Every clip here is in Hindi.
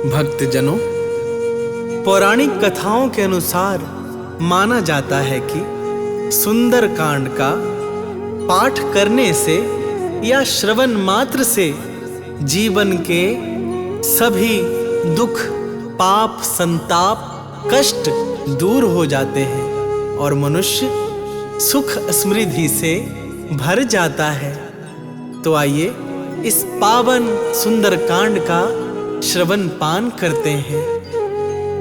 भक्तजनों, पौराणिक कथाओं के अनुसार माना जाता है कि सुंदर कांड का पाठ करने से या श्रवण मात्र से जीवन के सभी दुख, पाप, संताप, कष्ट दूर हो जाते हैं और मनुष्य सुख समृद्धि से भर जाता है। तो आइए इस पावन सुंदर कांड का श्रवण पान करते हैं।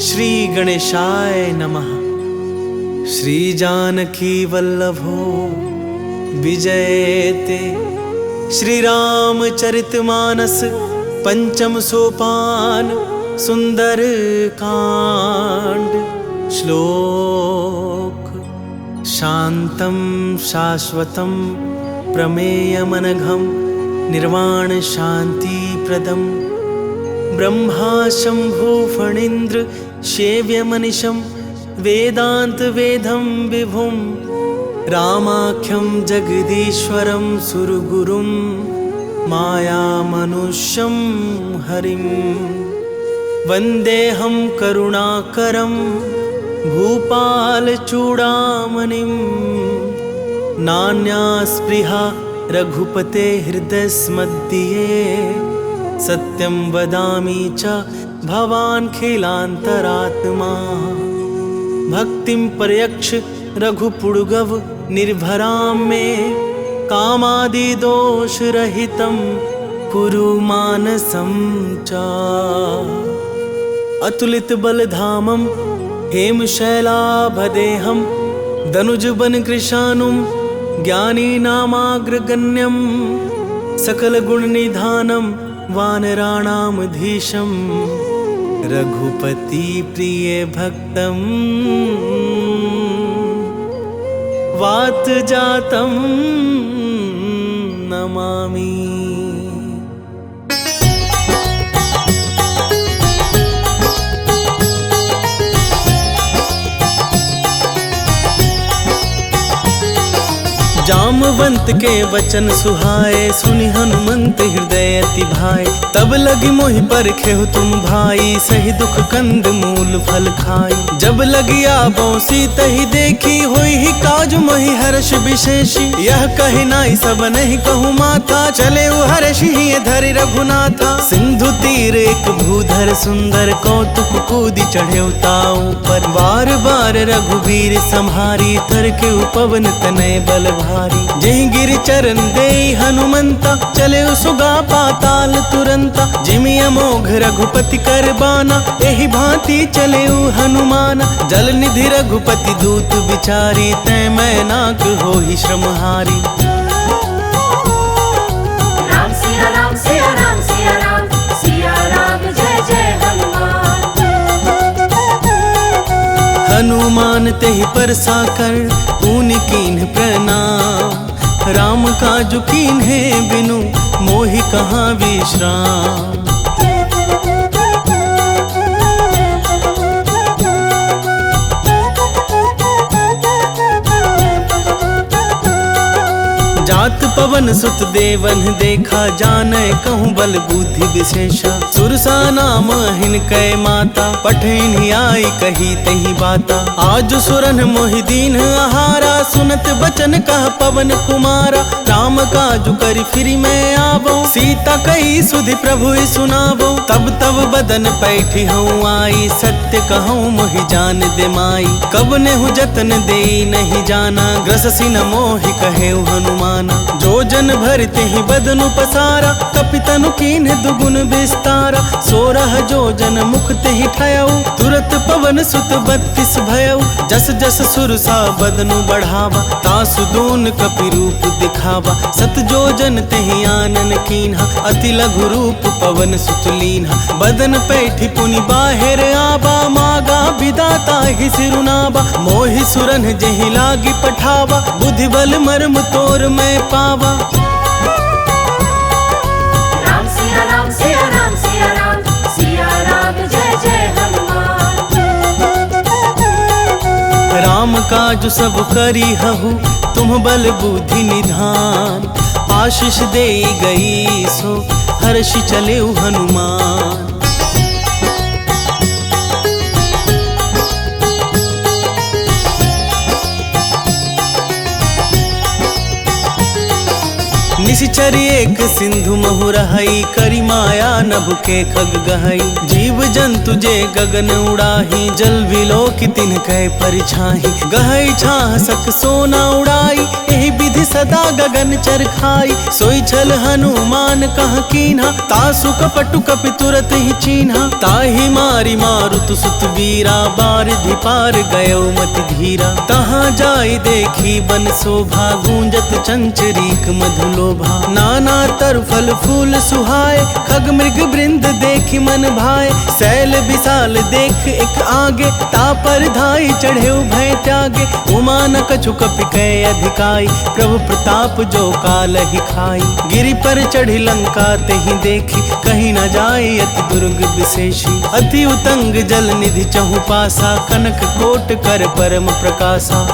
श्री गणेशाय नमः। श्री जानकी वल्लभो विजयते। श्री रामचरितमानस पंचम सोपान सुंदर कांड। श्लोक। शांतं शाश्वतं प्रमेयमनघं निर्वाण शांति प्रदम ब्रह्मा शंभु फणीन्द्र सेव्यमनिशं वेदांत वेदं विभुं रामाख्यं जगदीश्वरं सुरगुरुं मायामनुष्यं हरिं वन्देऽहं करुणाकरं भूपालचूडामणिं नान्या स्पृहा रघुपते हृदयस्मध्ये सत्यं वदामि च भवान् खिलान्तरात्मा भक्तिं पर्यक्ष रघुपुङ्गव निर्भरां मे कामादिदोषरहितं कुरु मानसं च। अतुलित बलधामं हेमशैलाभदेहं दनुजवनकृशानुं ज्ञानीनामाग्रगण्यं सकलगुणनिधानं वानराणामधीशं रघुपति प्रिय भक्तं वातजातं नमामि। जामवंत के वचन सुहाए सुनि हनुमंत हृदय अति भाए तब लगी मोहि परखेहु तुम भाई सही दुख कंद मूल फल खाई जब लगी आबो सीतहि देखी होई ही काज मोहि हर्ष विशेषी यह कहि नाई सब नहीं कहूँ माथा चले हर्ष ही धरि रघुनाथा सिंधु तीर एक भूधर सुंदर कौतुक कूदी चढ़े ताऊ पर बार बार रघुवीर संहारी तर के उपवन तनय बल जय गिर चरण दे हनुमंता चले सुगा पाताल तुरंता जिमि अमोघ रघुपति कर बाना एहि भांति चले हनुमान जल निधि रघुपति दूत बिचारी तै मैं नाक हो ही श्रमहारी। राम सिया राम सिया राम सिया राम सिया राम जय जय हनुमान। हनुमान तेहि परसा कर पूनि कीन्ह प्रणाम राम काजु कीन्हे बिनु मोहि कहाँ विश्राम। जात पवन सुत देवन देखा जानै कहूँ बल बुद्धि विशेषा सुरसा नाम हिनकै माता पठैन आई कही तही बाता आज सुरन मोहि दीन आहारा सुनत बचन कह पवन कुमारा राम काजु करि फिरि मैं आवो सीता कही सुधि प्रभु सुनावो तब तब बदन पैठी हूँ आई सत्य कहूँ मोहि जान दे माई कब नेहु जतन दे नहीं जाना ग्रससी न मोहि कहे हनुमान जो जन भरते ही बदनु पसारा कपितनु कीन्ह दुगुन विस्तारा सोरह जो जन मुखते ही ठयऊ तुरत पवन सुत 32 भयऊ जस जस सुरसा बदनु बढ़ावा तासु दून कपि रूप दिखावा सत जो जन तेहि आनन कीन्हा अति लघु रूप पवन सुत लीन्हा बदन पैठी पुनि बाहिर आबा मागा विदाता ही सिरुनाबा मोहि सुरन जहि लागी पठावा बुद्धि बल मर्म तोर मैं पावा। राम सिया राम सिया राम सिया राम सिया राम जय जय हनुमान। राम काज सब करी हहु तुम बल बुद्धि निधान आशीष दे गई सो हर्षि चले हनुमान। निशिचर एक सिंधु महु रहई, करी माया नभ के खग गहई। जीव जंतु जे गगन उड़ाही, जल विलोक तिन कै परिछाही। गहई छाह सक सोना उड़ाई, एहि विधि सदा गगन चर खाई। सोई छल हनुमान कह कीन्हा, तासु कपटु कपि तुरत ही चीन्हा। ताहि मारी मारुत सुत वीरा, बारिधि पार गयो मति धीरा। तहाँ जाई देखी बन शोभा, गूंजत चंचरीक मधुलोभा। नाना तर फल फूल सुहाए, खग मृग वृंद देखी मन भाए। शैल विशाल देख एक आगे, तापर धाई चढ़े भय त्यागे। उमा न कछु कपि कै अधिकाई, प्रभु प्रताप जो काल ही खाई। गिरि पर चढ़ी लंका तेहि देखी, कहीं न जाई अति दुर्ग विशेषी। अति उतंग जल निधि चहु पासा, कनक कोट कर परम प्रकाशा।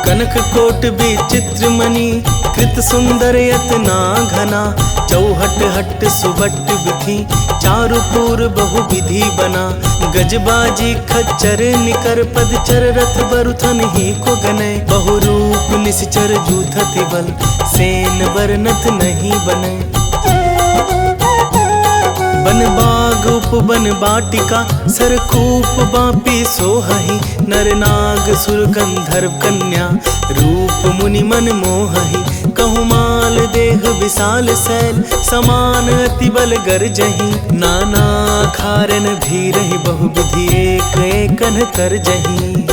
कनक कोट विचित्र मणि, कृत सुंदर यतना घना। चौहट हट सुबट विधि, चारु पूर बहु विधि बना। गजबाजी खच्चर निकर पदचर, रथ बरुथन ही को गनय। बहु रूप निश्चर जूथति बल, सेन बरनत नहीं बनय। बन बाग उपवन बाटिका, सरकूप बापी सोहहि। नर नाग सुर गंधर्व कन्या, रूप मुनि मन मोहहि। कहु माल देह विशाल शैल, समान अति बल गरजहि। नाना खारन भीरहि, बहु विधि एक एकन करजहि।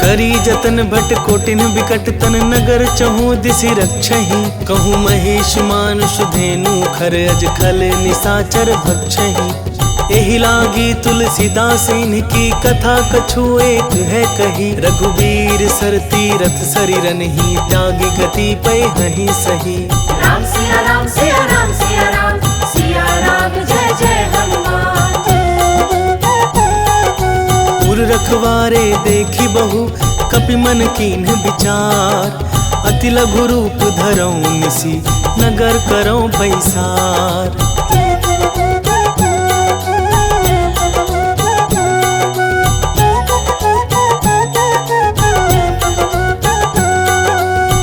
करी जतन भट कोटिन बिकट तन, नगर चहु दिसि रक्षहि। कहूँ महेश मानुष धेनु, खर अज खल निशाचर भक्षहि। एहि लागी तुलसीदास इनकी, कथा कछु एक है कही। रघुबीर सर तीरथ सरिरन ही, त्यागी गति पै हहि सही। राम सिया राम सिया राम सिया राम, सिया राम जय जय हनुमान। उर रखवारे देखी बहु, कपि मन कीन्ह विचार। अति लघु रूप धरौ निसी, नगर करौ पैसार।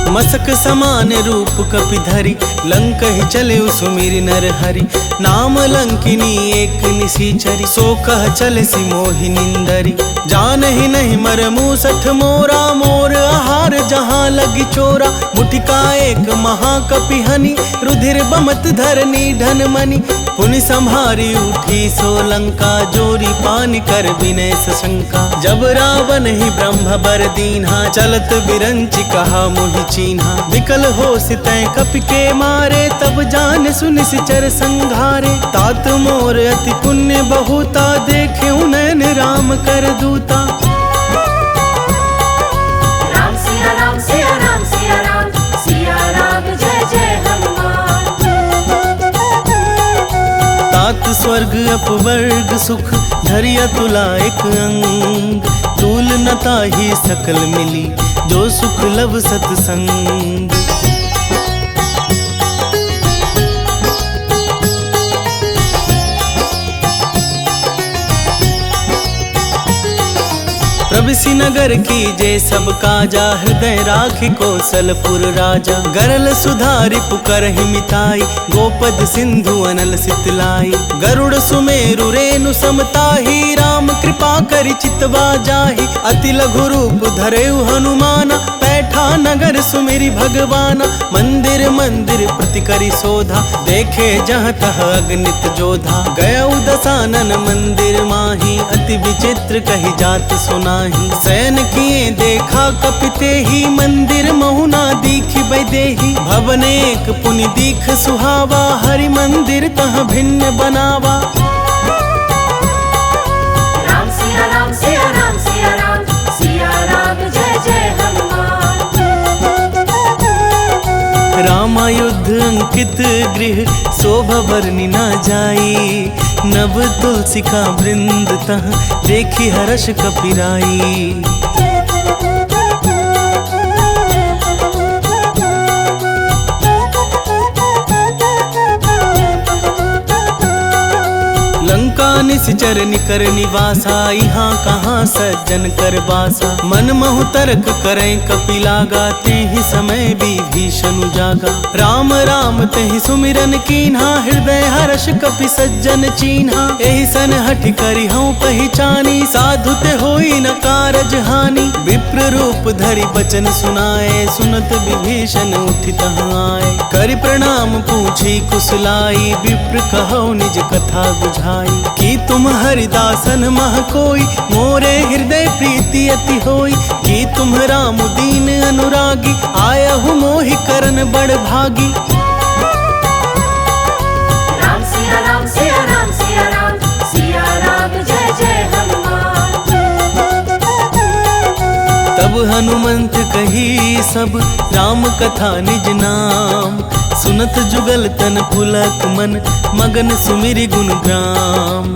मसक समान रूप कपि धरि, लंक ही चले सुमिरि नर हरि। नाम लंकिनी एक निशिचरी, सो कह चले सि मोहि निंदरी। जानहि नहीं मर मूसठ मोरा, मोर आहार जहाँ लगी चोरा। मुठिका एक महाकपि हनि, रुधिर बमत धरनी धन मनि। पुनि संहारी उठी सो लंका, जोरी पानी कर विनय सशंका। जब रावण ही ब्रह्म बर दीन्हा, चलत बिरंचि कहा मोहि चीन्हा। विकल हो सितै कपि के मारे, तब जान सुनि सिचर संघारे। तात मोर अति पुण्य बहुता, देखे नयन राम कर दूता। राम सिया राम सिया राम सिया राम, सिया राम जय जय हनुमान। तात स्वर्ग अपवर्ग सुख, धरिया तुला एक अंग। तूल न ताहि सकल मिली, जो सुख लब सतसंग। प्रभिसि नगर की जय सब काजा, हृदय राखि कौशलपुर राजा। गरल सुधारि पुकरहि मिताई, गोपद सिंधु अनल सितलाई। गरुड़ सुमेरु रेणु समताही, राम कृपा करि चितवा जाहि। अति लघु रूप धरेउ हनुमाना, बैठा नगर सुमिरि भगवाना। मंदिर मंदिर प्रति करि शोधा, देखे जहाँ तह अगणित जोधा। गयउ दसानन मंदिर माही, अति विचित्र कही जात सुनाही। शयन किए देखा कपिते ही, मंदिर महुना दीखि बैदेही। भवन एक पुनि दीख सुहावा, हरि मंदिर तह भिन्न बनावा। राम सिया राम सिया राम सिया राम, सिया राम जय जय हनुमान। रामायुद्ध अंकित गृह, शोभा बरनि न जाई। नव तुलसिका वृंद तह, देखी हर्ष कपिराई। लंका निश्चर निकर निवासा, यहाँ कहाँ सज्जन कर बासा। मन महु तर्क करें कपि लागा, ते ही समय विभीषण जागा। राम राम ते ही सुमिरन कीन्हा, हृदय हर्ष कपि सज्जन चीन्हा। एहि सन हठि करि हऊँ पहिचानी, साधु ते होई न कारज हानि। विप्र रूप धरि बचन सुनाए, सुनत विभीषण उठि तहाँ आए। करि प्रणाम पूछी कुशलाई, विप्र कहौ निज कथा बुझाई। कि तुम हरिदासन मह कोई, मोरे हृदय प्रीति अति होई। कि तुम राम दीन अनुरागी, आयहु मोहि करन बड़ भागी। राम सिया राम सिया राम सिया राम, सिया राम जय जय हनुमान। तब हनुमंत कही सब, राम कथा निज नाम। सुनत जुगल तन पुलक मन, मगन सुमिरि गुण ग्राम।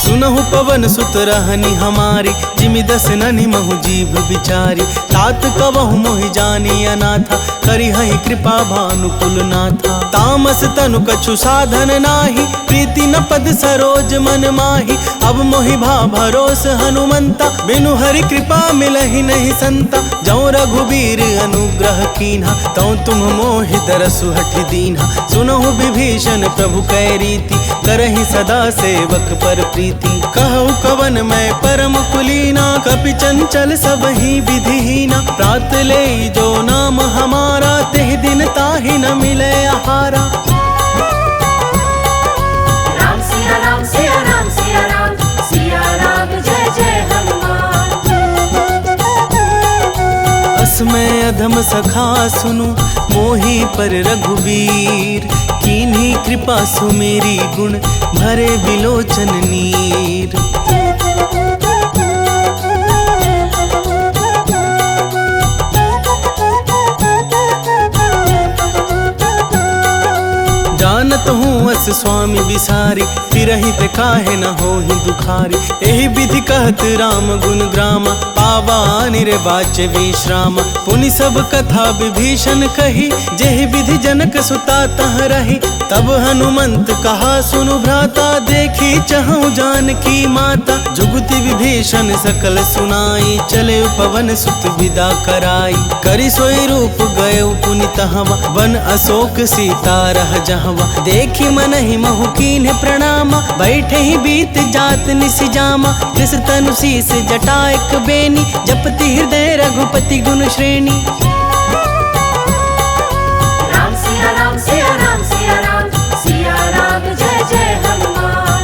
सुनहु पवन सुत रहनी हमारी, जिमि दस ननि महु जीभ बिचारी। तात कवहु मोहि जानी अनाथा, करिहहि कृपा भानुकुल नाथा। तामस तनु कछु साधन नाही, प्रीति न पद सरोज मन माही। अब मोहि भा भरोस हनुमंता, बिनु हरि कृपा मिलहि नहीं संता। जौ रघुबीर अनुग्रह कीन्हा, तौ तुम मोहि दरसु हठि दीन्हा। सुनहु विभीषण प्रभु कै रीति, करहि सदा सेवक पर प्रीति। कहु कवन मैं परम कुलीना, कपि चंचल सबहि विधिहीना। प्रात ले जो नाम हमारा, तेहि दिन ताहि न मिले आहारा। राम सिया राम सिया राम सिया राम, सिया राम जय जय हनुमान। असमय अधम सखा सुनु, मोहि पर रघुवीर। कीन्ही कृपा सुमेरी गुण, भरे बिलोचन नीर। जानत हूँ अस स्वामी बिसारी, फिरहि ते काहे न होहि दुखारी। एहि विधि कहत राम गुण ग्रामा, पावा निर्वाच्य विश्राम। पुनि सब कथा विभीषण कही, जेहि विधि जनक सुता तह रही। तब हनुमंत कहा सुनु भ्राता, देखी चहु जानकी माता। जुगति विभीषण सकल सुनाई, चले पवन सुत विदा कराई। करि सोई रूप गए पुनि तहवा, वन अशोक सीता रह जहवा। देखी मन ही महु कीन्ह प्रणामा, बैठे ही बीत जात निसि जामा। कृष तनु शीस जटा एक बेनी, जपति हृदय रघुपति गुण श्रेणी। राम सिया राम सिया राम सिया राम, सिया राम जय जय हनुमान।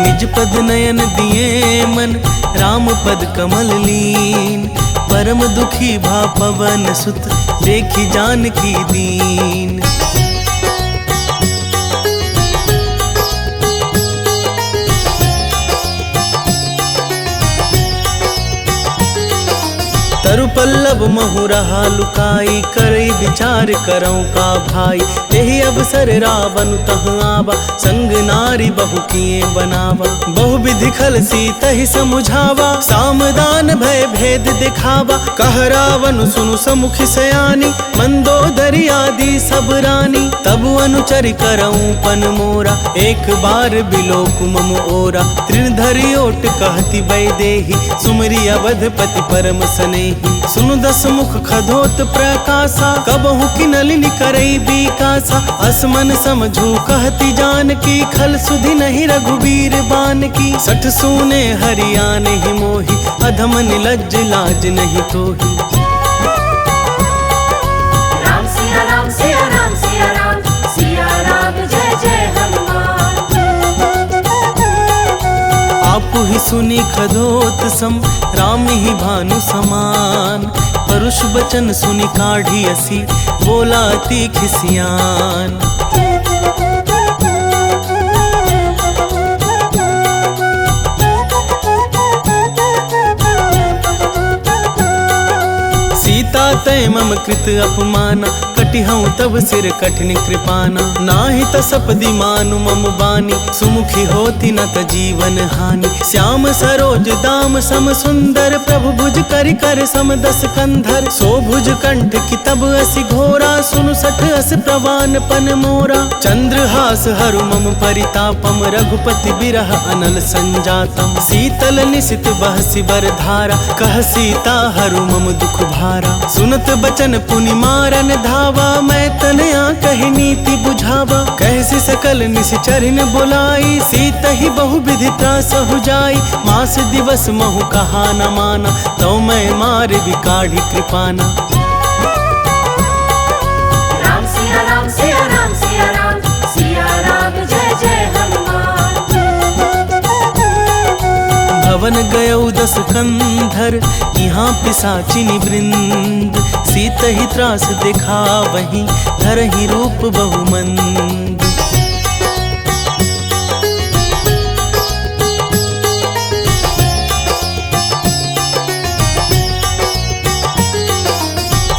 निज पद नयन दिए मन, राम पद कमल लीन। परम दुखी भा पवन सुत, देखी जानकी दीन। तरु पल्लव महु रहा लुकाई, करई विचार करऊं का भाई। यही अवसर रावण तह आवा, संग नारी बहु किए बनावा। बहु विधि खल सीत ही समुझावा, सामदान भय भेद दिखावा। कह रावण सुनु समुख सयानी, मंदोदरी आदि सब रानी। तब अनुचरि करऊं पन मोरा, एक बार बिलोक मम ओरा। तृण धरि ओट कहती वैदेही, सुमरि अवधपति परम स्नेही। सुनु दस मुख खधोत प्रकाशा, कबहु की नलिनी करई बिकासा। असमन समझू कहती जानकी, खल सुधि नहीं रघुबीर बान की। सठ सूने हरियाण ही मोही, अधम निलज्ज लाज नहीं तोही। राम सिया राम सिया राम सिया राम, सिया राम जय जय हनुमान। आपु ही सुनी खदोत सम, राम ही भानु समान। परुष बचन सुनि काढ़ी असी, बोला अति खिसियान। सीता गए मम कृत अपमाना, कटिहऊँ तब सिर कठिन कृपाना। नाहि त सपदि मानु मम बानी, सुमुखी होती न त जीवन हानि। श्याम सरोज दाम सम सुंदर, प्रभु भुज करि कर सम दस कंधर। सो भुज कंठ की तब असि घोरा, सुनु सठ अस प्रवान पन मोरा। चंद्रहास हरु मम परितापम, रघुपति बिरह अनल संजातम। शीतल निशित बहसि बर धारा, कह सीता हरु मम दुख भारा। सुनत बचन पुनि मारन धावा, मैं तनया कहि नीति बुझावा। कहसि सकल निशिचरिन बुलाई, सीत ही बहु विधि त्रास हो जाई। मास दिवस महु कहा न माना, तो मैं मार बिकाढ़ी कृपाना। राम सिया राम सिया राम सिया राम, सिया राम जय जय हनुमान। भवन गयौ दस कंधर, यहाँ पिशाचिनी वृंद। सीत ही त्रास दिखावहीं, धरहि रूप बहुमंद।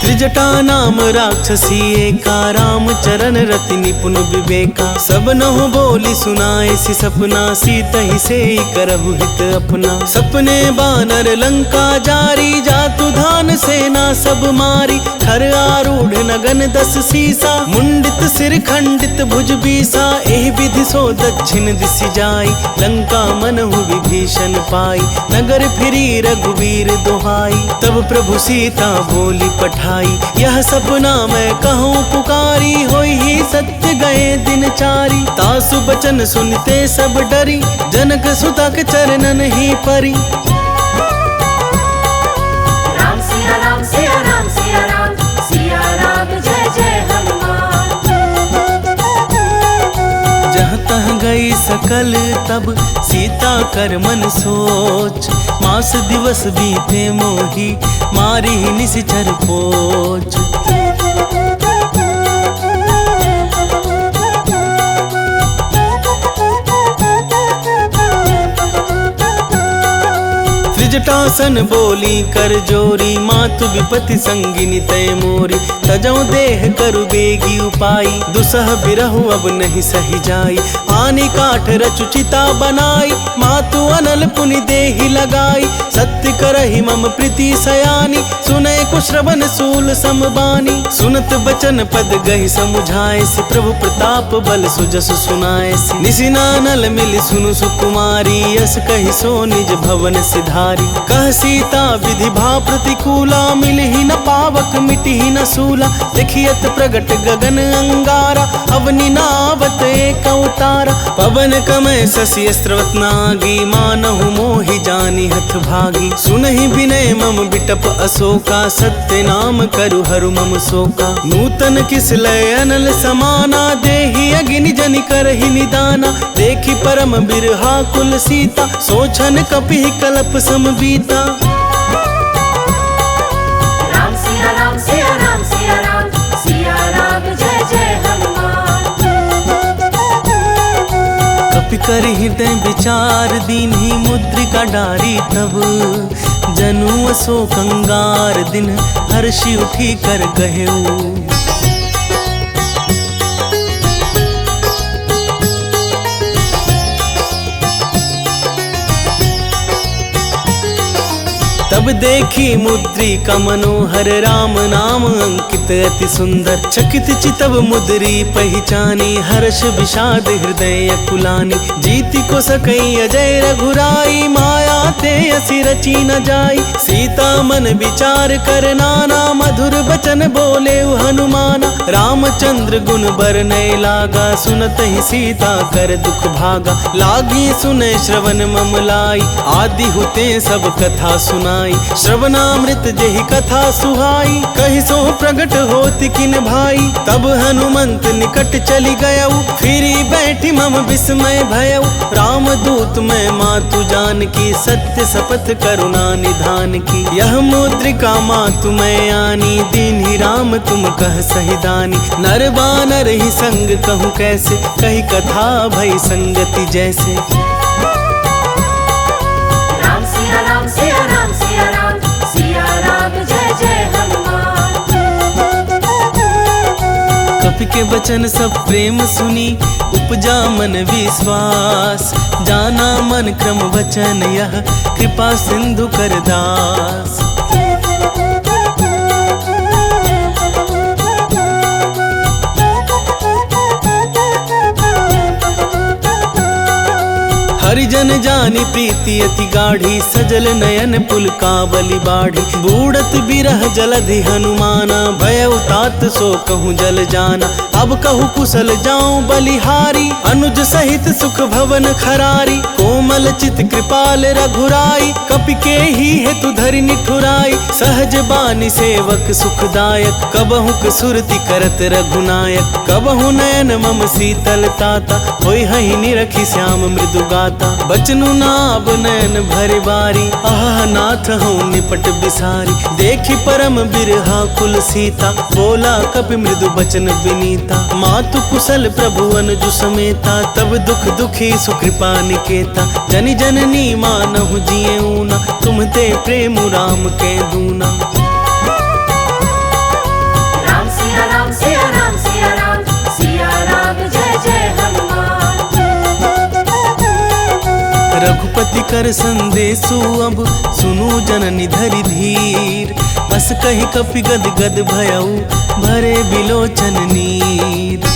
त्रिजटा नाम राक्षसी एका, राम चरण रति निपुण विवेका। सब नहुँ बोली सुनाए सि सपना, सीत ही से करहु हित अपना। सपने बानर लंका जारी, जातु धान सेना सब मारी। खर आरूढ़ नगन दस सीसा, मुंडित सिर खंडित भुज बीसा। एहि विधि सो दक्षिण दिशि जाई, लंका मनहु विभीषण पाई। नगर फिरी रघुवीर दोहाई, तब प्रभु सीता बोली पठाई। यह सपना मैं कहूँ पुकारी, होई ही सत्य गए दिन चारी। तासु बचन सुनते सब डरी, जनक सुता के चरणन ही परी। राम सिया राम सिया राम सिया राम, सिया राम जय जय हनुमान। जहाँ तहाँ गई सकल तब सीता कर मन सोच। मास दिवस बीते मोही, मारी निशिचर पोच। त्रिजटासन बोली कर जोरी, मातु विपति संगिनी तय मोरी। तजौ देह करु बेगी उपाई, दुसह बिरहु अब नहीं सही जाई। आनी काठ रचु चिता बनाई, मातु अनल पुनि देहि लगाई। सत्य करहि मम प्रीति सयानी, सुनै कुश्रवण सूल समबानी। सुनत बचन पद गहि समुझाए सि, प्रभु प्रताप बल सुजस सुनाए सि। निशिनानल मिलि सुनु सुकुमारी, यस कहि सो निज भवन सिधारी। कह सीता विधि भा प्रतिकूला, मिलहि न पावक मिटहि न सूला। देखियत प्रगट गगन अंगारा, अवनि नावत एक अवतारा। पवन कमय शशि अस्त्रवत नागी, मानहु मोहि जानि हठ भागी। सुनहि विनय मम बिटप अशोका, सत्य नाम करु हरु मम शोका। नूतन किस लय अनल समाना, देहि अगिनि जनि करहि निदाना। देखि परम बिरहा कुल सीता, सोचन कपिहि कलप सम बीता। राम सिया राम सिया राम सिया राम, सिया राम जय जय हनुमान। कपि कर हृदय विचार, दीन्ही मुद्रिका डारी तब। जनु अशोक अंगार, दिन हर्षि उठी कर गहेऊ। तब देखी मुद्रिका मनोहर, राम नाम अंकित अति सुंदर। चकित चितव मुद्री पहचानी, हर्ष विषाद हृदय अकुलानी। जीति को सकई अजय रघुराई, माया ते असि रची न जाई। सीता मन विचार कर नाना, मधुर बचन बोले हनुमाना। रामचंद्र गुण बरनय लागा, सुनत ही सीता कर दुख भागा। लागी सुने श्रवण मम लाई, आदि हुते सब कथा सुनाई। श्रवणामृत जेहि कथा सुहाई, कहि सो प्रगट होति किन भाई। तब हनुमंत निकट चली गयऊ, फिरी बैठी मम विस्मय भयऊ। राम दूत मैं मातु जान की, सत्य शपथ करुणा निधान की। यह मुद्रिका मातु मैं आनी, दीन्ही राम तुम कह सहिदानी। नर बानर ही संग कहूँ कैसे, कही कथा भई संगति जैसे। राम सिया राम सिया राम सिया राम, सिया राम जय जय हनुमान। के बचन सब प्रेम सुनी, उपजा मन विश्वास। जाना मन क्रम वचन यह, कृपा सिंधु कर दास। हरिजन जानी प्रीति अति गाढ़ी, सजल नयन पुल काबली बाढ़ी। बूढ़त बिरह जलधि हनुमाना, भय तात सो कहूँ जल जाना। अब कहूँ कुशल जाऊं बलिहारी, अनुज सहित सुख भवन खरारी। कोमल चित कृपाल रघुराई, कपि के ही हेतु धरि निठुराई। सहज बानी सेवक सुखदायक, कबहुक सुरति करत रघुनायक। कबहु नयन मम शीतल ताता, होय हहि निरखि श्याम मृदु गाता। बचनु नाब नयन भरि बारी, आह नाथ हूँ निपट बिसारी। देखी परम बिरहा कुल सीता, बोला कपि मृदु बचन विनीता। मातु कुशल प्रभु अनुजु समेता, तब दुख दुखी सुकृपा निकेता। जनि जननी मानहु जिए ऊना, तुम ते प्रेम राम के दूना। राम सिया राम सिया राम सिया राम, सिया राम जय जय हनुमान। रघुपति कर संदेशु अब, सुनु जननी धरि धीर। अस कहि कपि गद गद भयउ, भरे बिलोचन नीर।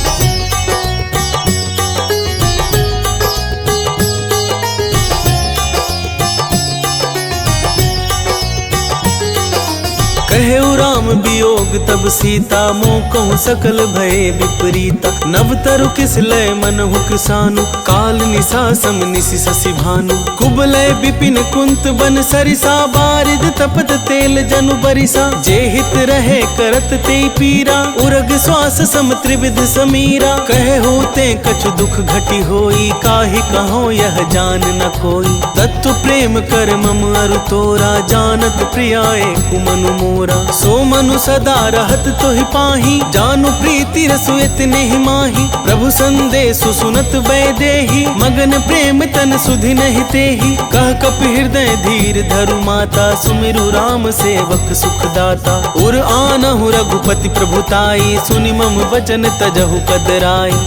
कहेउ राम वियोग तब सीता, मोह कहूँ सकल भय विपरीता। नव तरु किस लय मनहु किसानु, काल निशा सम निशि शशि भानु। कुबलय विपिन कुंत बन सरिसा, बारिद तपत तेल जनु बरिसा। जे हित रहे करत ते पीरा, उरग श्वास सम त्रिविध समीरा। कहे होते कछु दुख घटी होई, काहि कहो यह जान न कोई। तत्व प्रेम कर मम अरु तोरा, जानत प्रियाए कुमनु मोरा। सो मनु सदा रहत तोहि पाही, जानु प्रीति रसु इतने ही माही। प्रभु संदेशु सुनत वैदेही, मगन प्रेम तन सुधि नहीं तेही। कह कपि हृदय धीर धरु माता, सुमिरु राम सेवक सुखदाता। उर आनहु रघुपति प्रभुताई, सुनि मम वचन तजहु कदराई।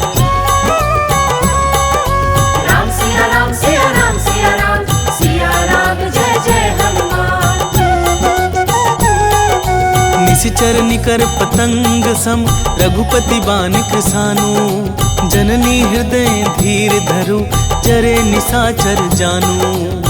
राम सिया राम सिया राम सिया राम, सिया राम जय जय हनुमान। निशिचर निकर पतंग सम, रघुपति बानिक सानु। जननी हृदय धीर धरु, चरे निशाचर जानु।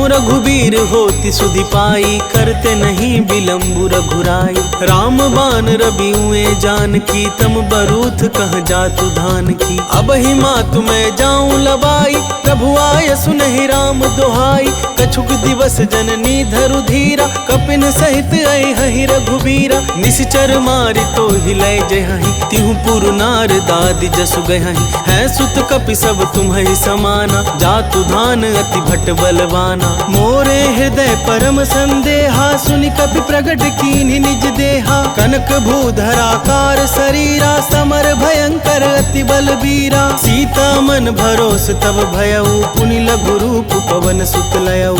रघुबीर होति सुधि पाई, करते नहीं विलम्बु रघुराई। राम बान रबिउए जानकी, तम बरूथ कह जातु धान की। अब ही मातु मैं जाऊं लबाई, प्रभु आय सुनहि राम दोहाई। कछुक दिवस जननी धरु धीरा, कपिन सहित आई हहि रघुबीरा। निशिचर मारि तो हिलय जयहि, तिहु पुरु नार दादि जसु गयहि। है सुत कपि सब तुम्हि समाना, जातु धान अति भट बलवाना। मोरे हृदय परम संदेहा, सुनि कपि प्रगट कीन्हि निज देहा। कनक भूधराकार शरीरा, समर भयंकर अति बलबीरा। सीता मन भरोस तब भयउ, पुनि लघु रूप पवन सुत लयउ।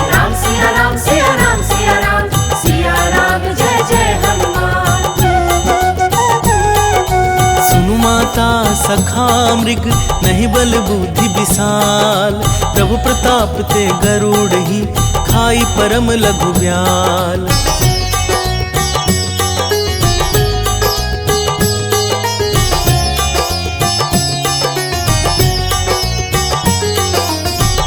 राम सिया राम सिया राम सिया राम, सिया राम जय जय हनुमान। सुनु माता सखा मृग, नहीं बल बुद्धि विशाल। प्रभु प्रताप ते गरुड़ ही, खाई परम लघु ब्याल।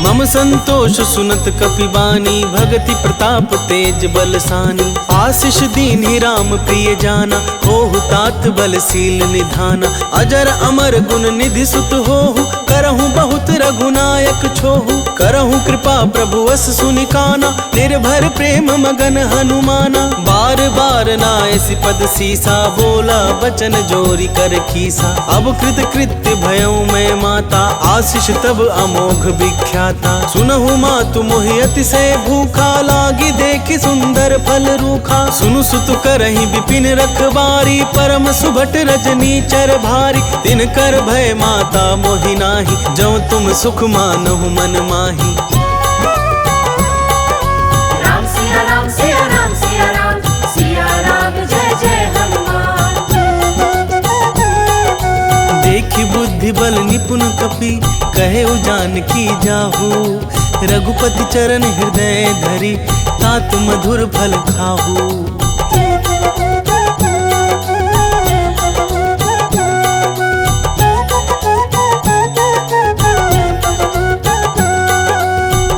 मम संतोष सुनत कपि बानी, भगति प्रताप तेज बलसानी। आशीष दीन्हि राम प्रिय जाना, होहु तात बलशील निधाना। अजर अमर गुण निधि सुत होहु, करहूँ बहुत रघुनायक छोहू, करहूँ कृपा प्रभु अस सुनि काना, निर्भर प्रेम मगन हनुमाना। बार बार नायसि पद सीसा, बोला बचन जोरी कर खीसा। अब कृत कृत्य भयऊ मैं माता, आशीष तब अमोघ विख्याता। सुनहु मातु मोहि अतिशय भूखा, लागी देखि सुंदर फल रूखा। सुनु सुत करहि विपिन रखबारी, परम सुभट रजनी चर भारी। तिन कर भय माता मोहि नाही, जौ तुम सुख मानहु मन माही। राम सिया राम सिया राम सिया राम, सिया राम जय जय हनुमान। देखि बुद्धि बल निपुण कपि, कहे जानकी जाहू। रघुपति चरण हृदय धरि, तात मधुर फल खाहू।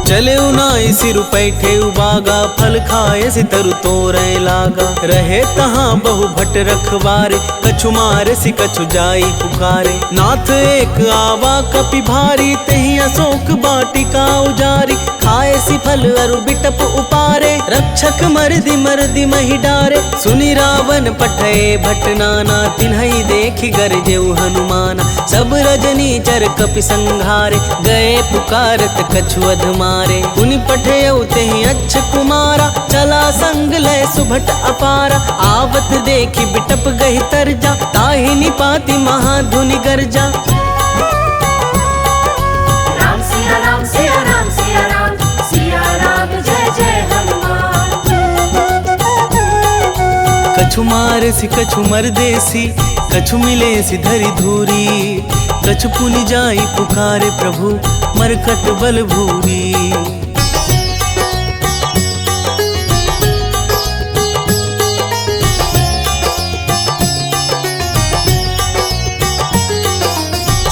चले उनाई सिर पैठे उबागा, फल खाए सि तरु तोरय लागा। रहे तहाँ बहु भट रखबारे, कछु मारे सि कछु जाई पुकारे। नाथ एक आवा कपि भारी, तही अशोक बाटिका उजारी। खाए सि फल अरु बिटप उपारे, रक्षक मरदि महि डारे। सुनि रावण पठय भट नाना, तिन्हई देखि गरजेउ हनुमाना। सब रजनी चर कपि संघारे, गए पुकारत कछु अधमारे। पुनि पठयउ तेहि अच्छ कुमारा, चला संग लय सुभट अपारा। आवत देखि बिटप गहि तरजा, ताहि निपाति महाधुनि गर्जा। राम सिया राम सिया राम सिया राम, सिया राम जय जय हनुमान। कछु मारे सि कछु मरदेसी, कछु मिले सि धरि धूरी। कछु पुनि जाई पुकारे प्रभु, मरकट बल भूरी।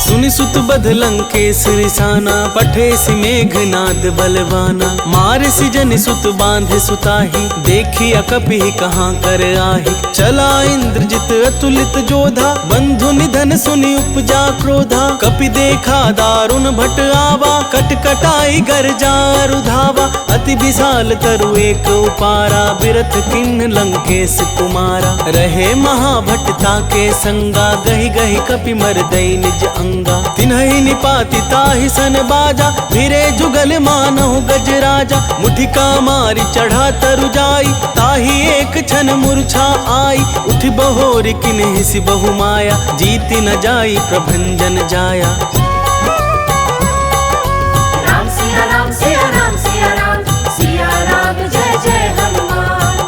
सुनि सुत बध लंकेश रिसाना, पठे सि मेघनाद बलवाना। मार सि जनि सुत बांधे सुताही, देखी अकपि कहाँ कर आही। चला इंद्रजित अतुलित जोधा, बंधु निधन सुनि उपजा क्रोधा। कपि देखा दारुण भट आवा, कट कटाई गर्जा रुधावा। अति विशाल तरु एक उपारा, बिरथ किन्न लंकेश कुमारा। रहे महाभटता के संगा, गहि गहि कपि मरदई निज अंगा। तिन्हहि निपाति ताहि सन बाजा, भिरे जुगल मानहु गजराजा। मुठिका मारी चढ़ा तरु जाई, ताहि एक छन मूर्छा आई। उठ बहोर किन्हि सि बहु माया, जीति न जाई प्रभंजन जाया। राम सिया राम सिया राम सिया राम, सिया राम जय जय हनुमान।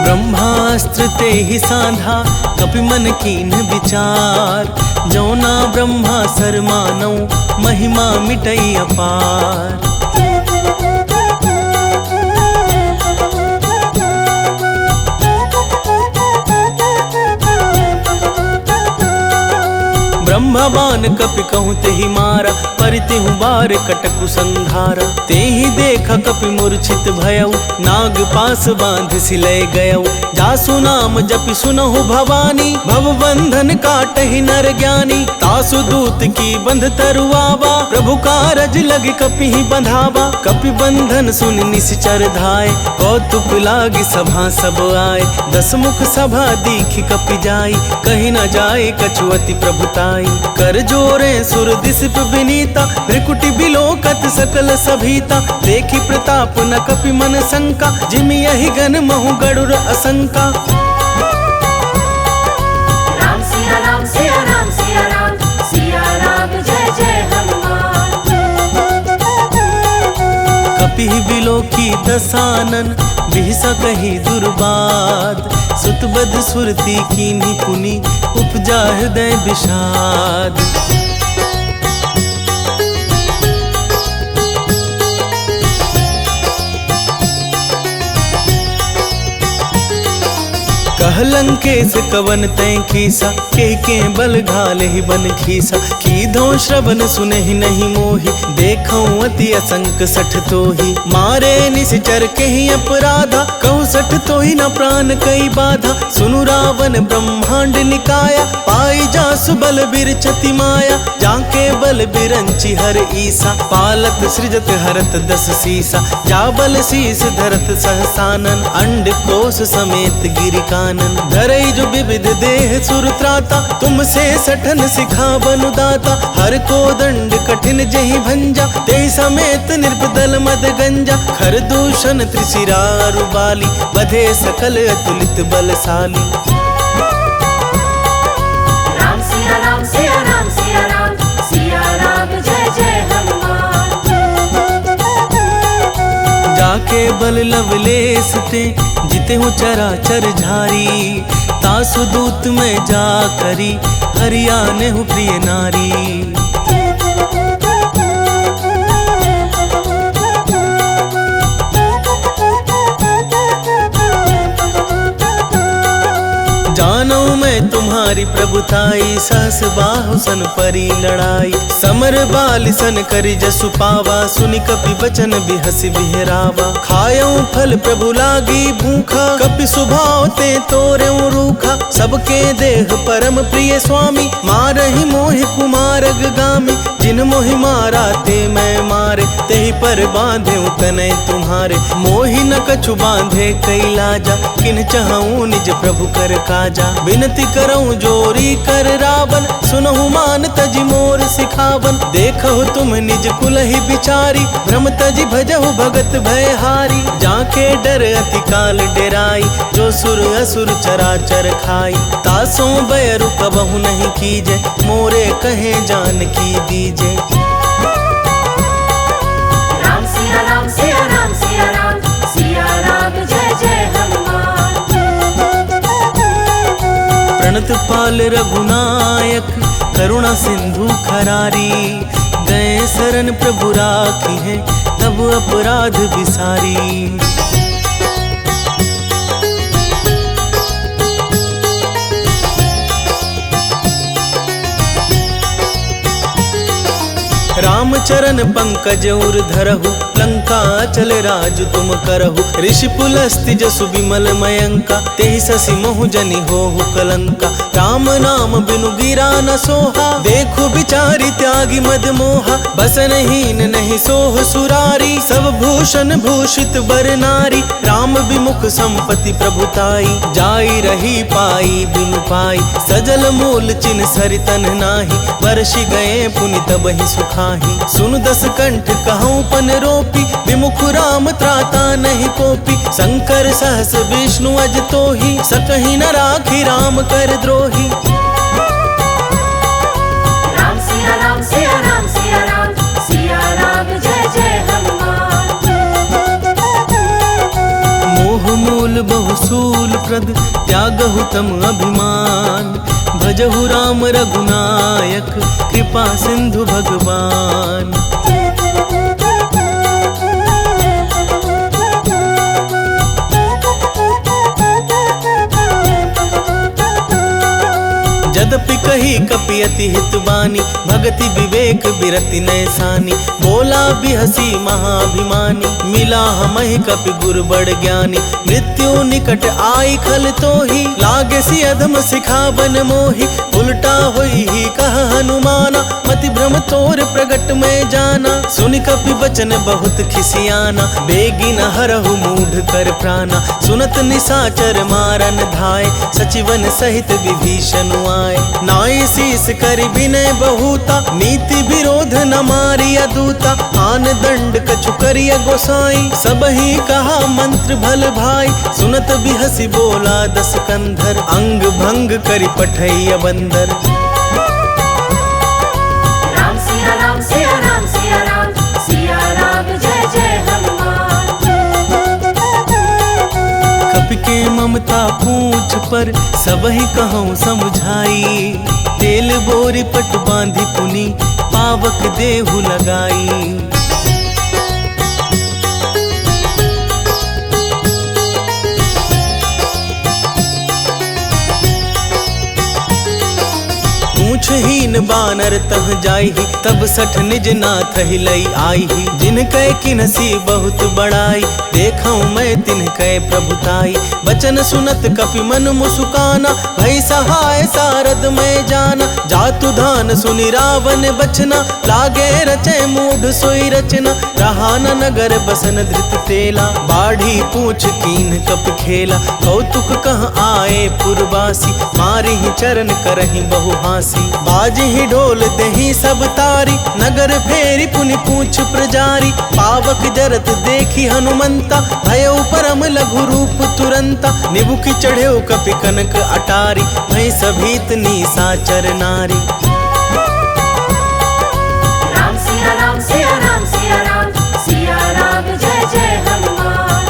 ब्रह्मास्त्र तेहि साधा, कपि मन कीन विचार। जौना ब्रह्मा सर मानौ, महिमा मिटई अपार। ब्रह्मवान कपि कहूँ तेहि मारा, परितेहु बार कटकु संघारा। तेहि देख कपि मूर्छित भयउ, नाग पास बांध सिलय गयउ। जासु नाम जपि सुनहु भवानी, भव बंधन काटहि नर ज्ञानी। तासु दूत की बंध तरुआवा, प्रभु कारज लग कपि बंधावा। कपि बंधन सुनि निश्चर धाय, कौतुक लागी सभा सब आए। दस मुख सभा दीखि कपि जाई, कहीं न जाए कछु अति प्रभुताई। कर जोरे सुर दिसिप विनीता, भृकुटि बिलोकत सकल सभीता। देखि प्रताप न कपि मन शंका, जिमि यहि गन महु गरुड़ असंका। राम सिया राम सिया राम सिया राम, सिया राम जय जय हनुमान। कपि बिलोकी दसानन, बिहसा कही दुर्बाद। सुतबद सुरती कीन्ही पुनि, उपजा हृदय विषाद। कहल लंकेश कवन तय खीसा के बल घाले ही बन खीसा कीधो श्रवण सुने ही नहीं मोही देखो अति असंक सठ तो ही मारे निश्चर के ही अपराधा कहूँ सठ तो ही न प्राण कई बाधा सुनु रावण ब्रह्मांड निकाया पाई जासु बल बिरचति माया जाके बल बिरंची हर ईसा पालत सृजत हरत दस सीसा जा बल शीस धरत सहसानन अंड कोश समेत गिरि कानन धरई जो विविध देह सुर त्राता तुमसे सठन सिखा बनु दाता हर को दंड कठिन जहि भंजा ते समेत निर्बदल मद गंजा खर दूषण त्रिशिरारु बाली बधे सकल अतुलित बलशाली। राम सिया राम सिया राम सिया राम सिया राम जय जय हनुमान। जाके बल लवलेस ते जिते हूँ चराचर झारी तासु दूत में जा करी हरियाने हूँ प्रिय नारी। जानो मैं तुम्हारी प्रभुताई सहस बाहु सन परी लड़ाई समर बाल सन करी जसु पावा सुनि कपि बचन बिहसि बिहरावा खायऊ फल प्रभु लागी भूखा कपि सुभाव ते तोरेऊ रूखा सबके देह परम प्रिय स्वामी मारहि मोहि कुमारग गामी जिन मोहि मारा ते मैं मारे तेहि पर बांधे तनय तुम्हारे मोहि न कछु बांधे कई लाजा किन चहऊँ निज प्रभु कर काजा विनती करऊँ जोरी कर रावण सुनहु मान तजि मोर सिखावन देखहु तुम निज कुलहि बिचारी भ्रम तजि भजहु भगत भयहारी जाके डर अति काल डेराई जो सुर असुर चराचर खाई तासों बैरु कबहु नहीं कीजे मोरे कहे जान की दीजे। राम सिया राम सिया राम सिया राम सिया राम जय जय हनुमान। प्रणत पाल रघुनायक करुणा सिंधु खरारी गए शरण प्रभु राखी है तब अपराध बिसारी। राम चरण पंकज उर धरहु लंका चल राज तुम करहु ऋषि पुलस्ति जसु विमल मयंका तेहि ससि महु जनि होहु कलंका राम नाम बिनु गिरा न सोहा देखु बिचारी त्यागी मद मोहा बसनहीन नहीं सोह सुरारी सब भूषण भूषित बर नारी राम विमुख संपत्ति प्रभुताई जाई रही पाई बिनु पाई सजल मूल चिन सरितन नाही वर्षि गए पुनि तबहि सुखाही सुन दस कंठ कहूँ पन रोपी विमुख राम त्राता नहीं कोपी शंकर सहस विष्णु अज तो ही सकहि न राखी राम कर द्रोही। राम सिया राम सिया राम सिया राम सिया राम जय जय हनुमान। मोह मूल बहुसूल प्रद त्यागहु तम अभिमान भजहु राम रघुनायक कृपा सिंधु भगवान। जदपि कही कपि अति हित बानी भगति विवेक बिरति नैसानी बोला बिहसी महाभिमानी मिला हमहि कपि गुर बड़ ज्ञानी मृत्यु निकट आई खल तो ही लागे सी अधम सिखावन मोही उल्टा होई ही कह हनुमाना मति भ्रम तोर प्रगट में जाना सुनि कपि बचन बहुत खिसियाना बेगी न हरहु मूढ़ कर प्राणा सुनत निसाचर मारन धाय सचिवन सहित विभीषण आए नाई शीस कर विनय बहुता नीति विरोध न मारिया दूता आन दंड कछु करिया गोसाई सब ही कहा मंत्र भल भाई सुनत बिहसी बोला दस कंधर अंग भंग करि पठैया बंदर। राम सिया राम सिया राम सिया राम सिया राम जय जय हनुमान। कपि के ममता पूछ पर सबहि कहूँ समझाई तेल बोरी पट बांधी पुनि पावक देहु लगाई। कुशहीन बानर तह जाई, तब सठ निज नाथ हिलई आई। जिनकै किनसी बहुत बड़ाई, देखऊं मैं तिनकै प्रभुताई। बचन सुनत कपि मन मुसुकाना, भई सहाय सारद में जाना। जातु धान सुनि रावण बचना, लागे रचे मूढ़ सोई रचना। रहा न नगर बसन धृत तेला, बाढ़ी पूछ कीन कप खेला। कौतुक कह आए पुरवासी, मारी ही चरण करही बहु हासी। बाजही ढोल दही सब तारी, नगर फेरी पुनि पूछ प्रजारी। पावक जरत देखी हनुमंता, भयउ परम लघु रूप तुरंता। निबुकी चढ़ेउ कपि कनक अटारी, भई सभीत निशाचर नारी। राम सिया राम सिया राम सिया राम, सिया राम जय जय हनुमान।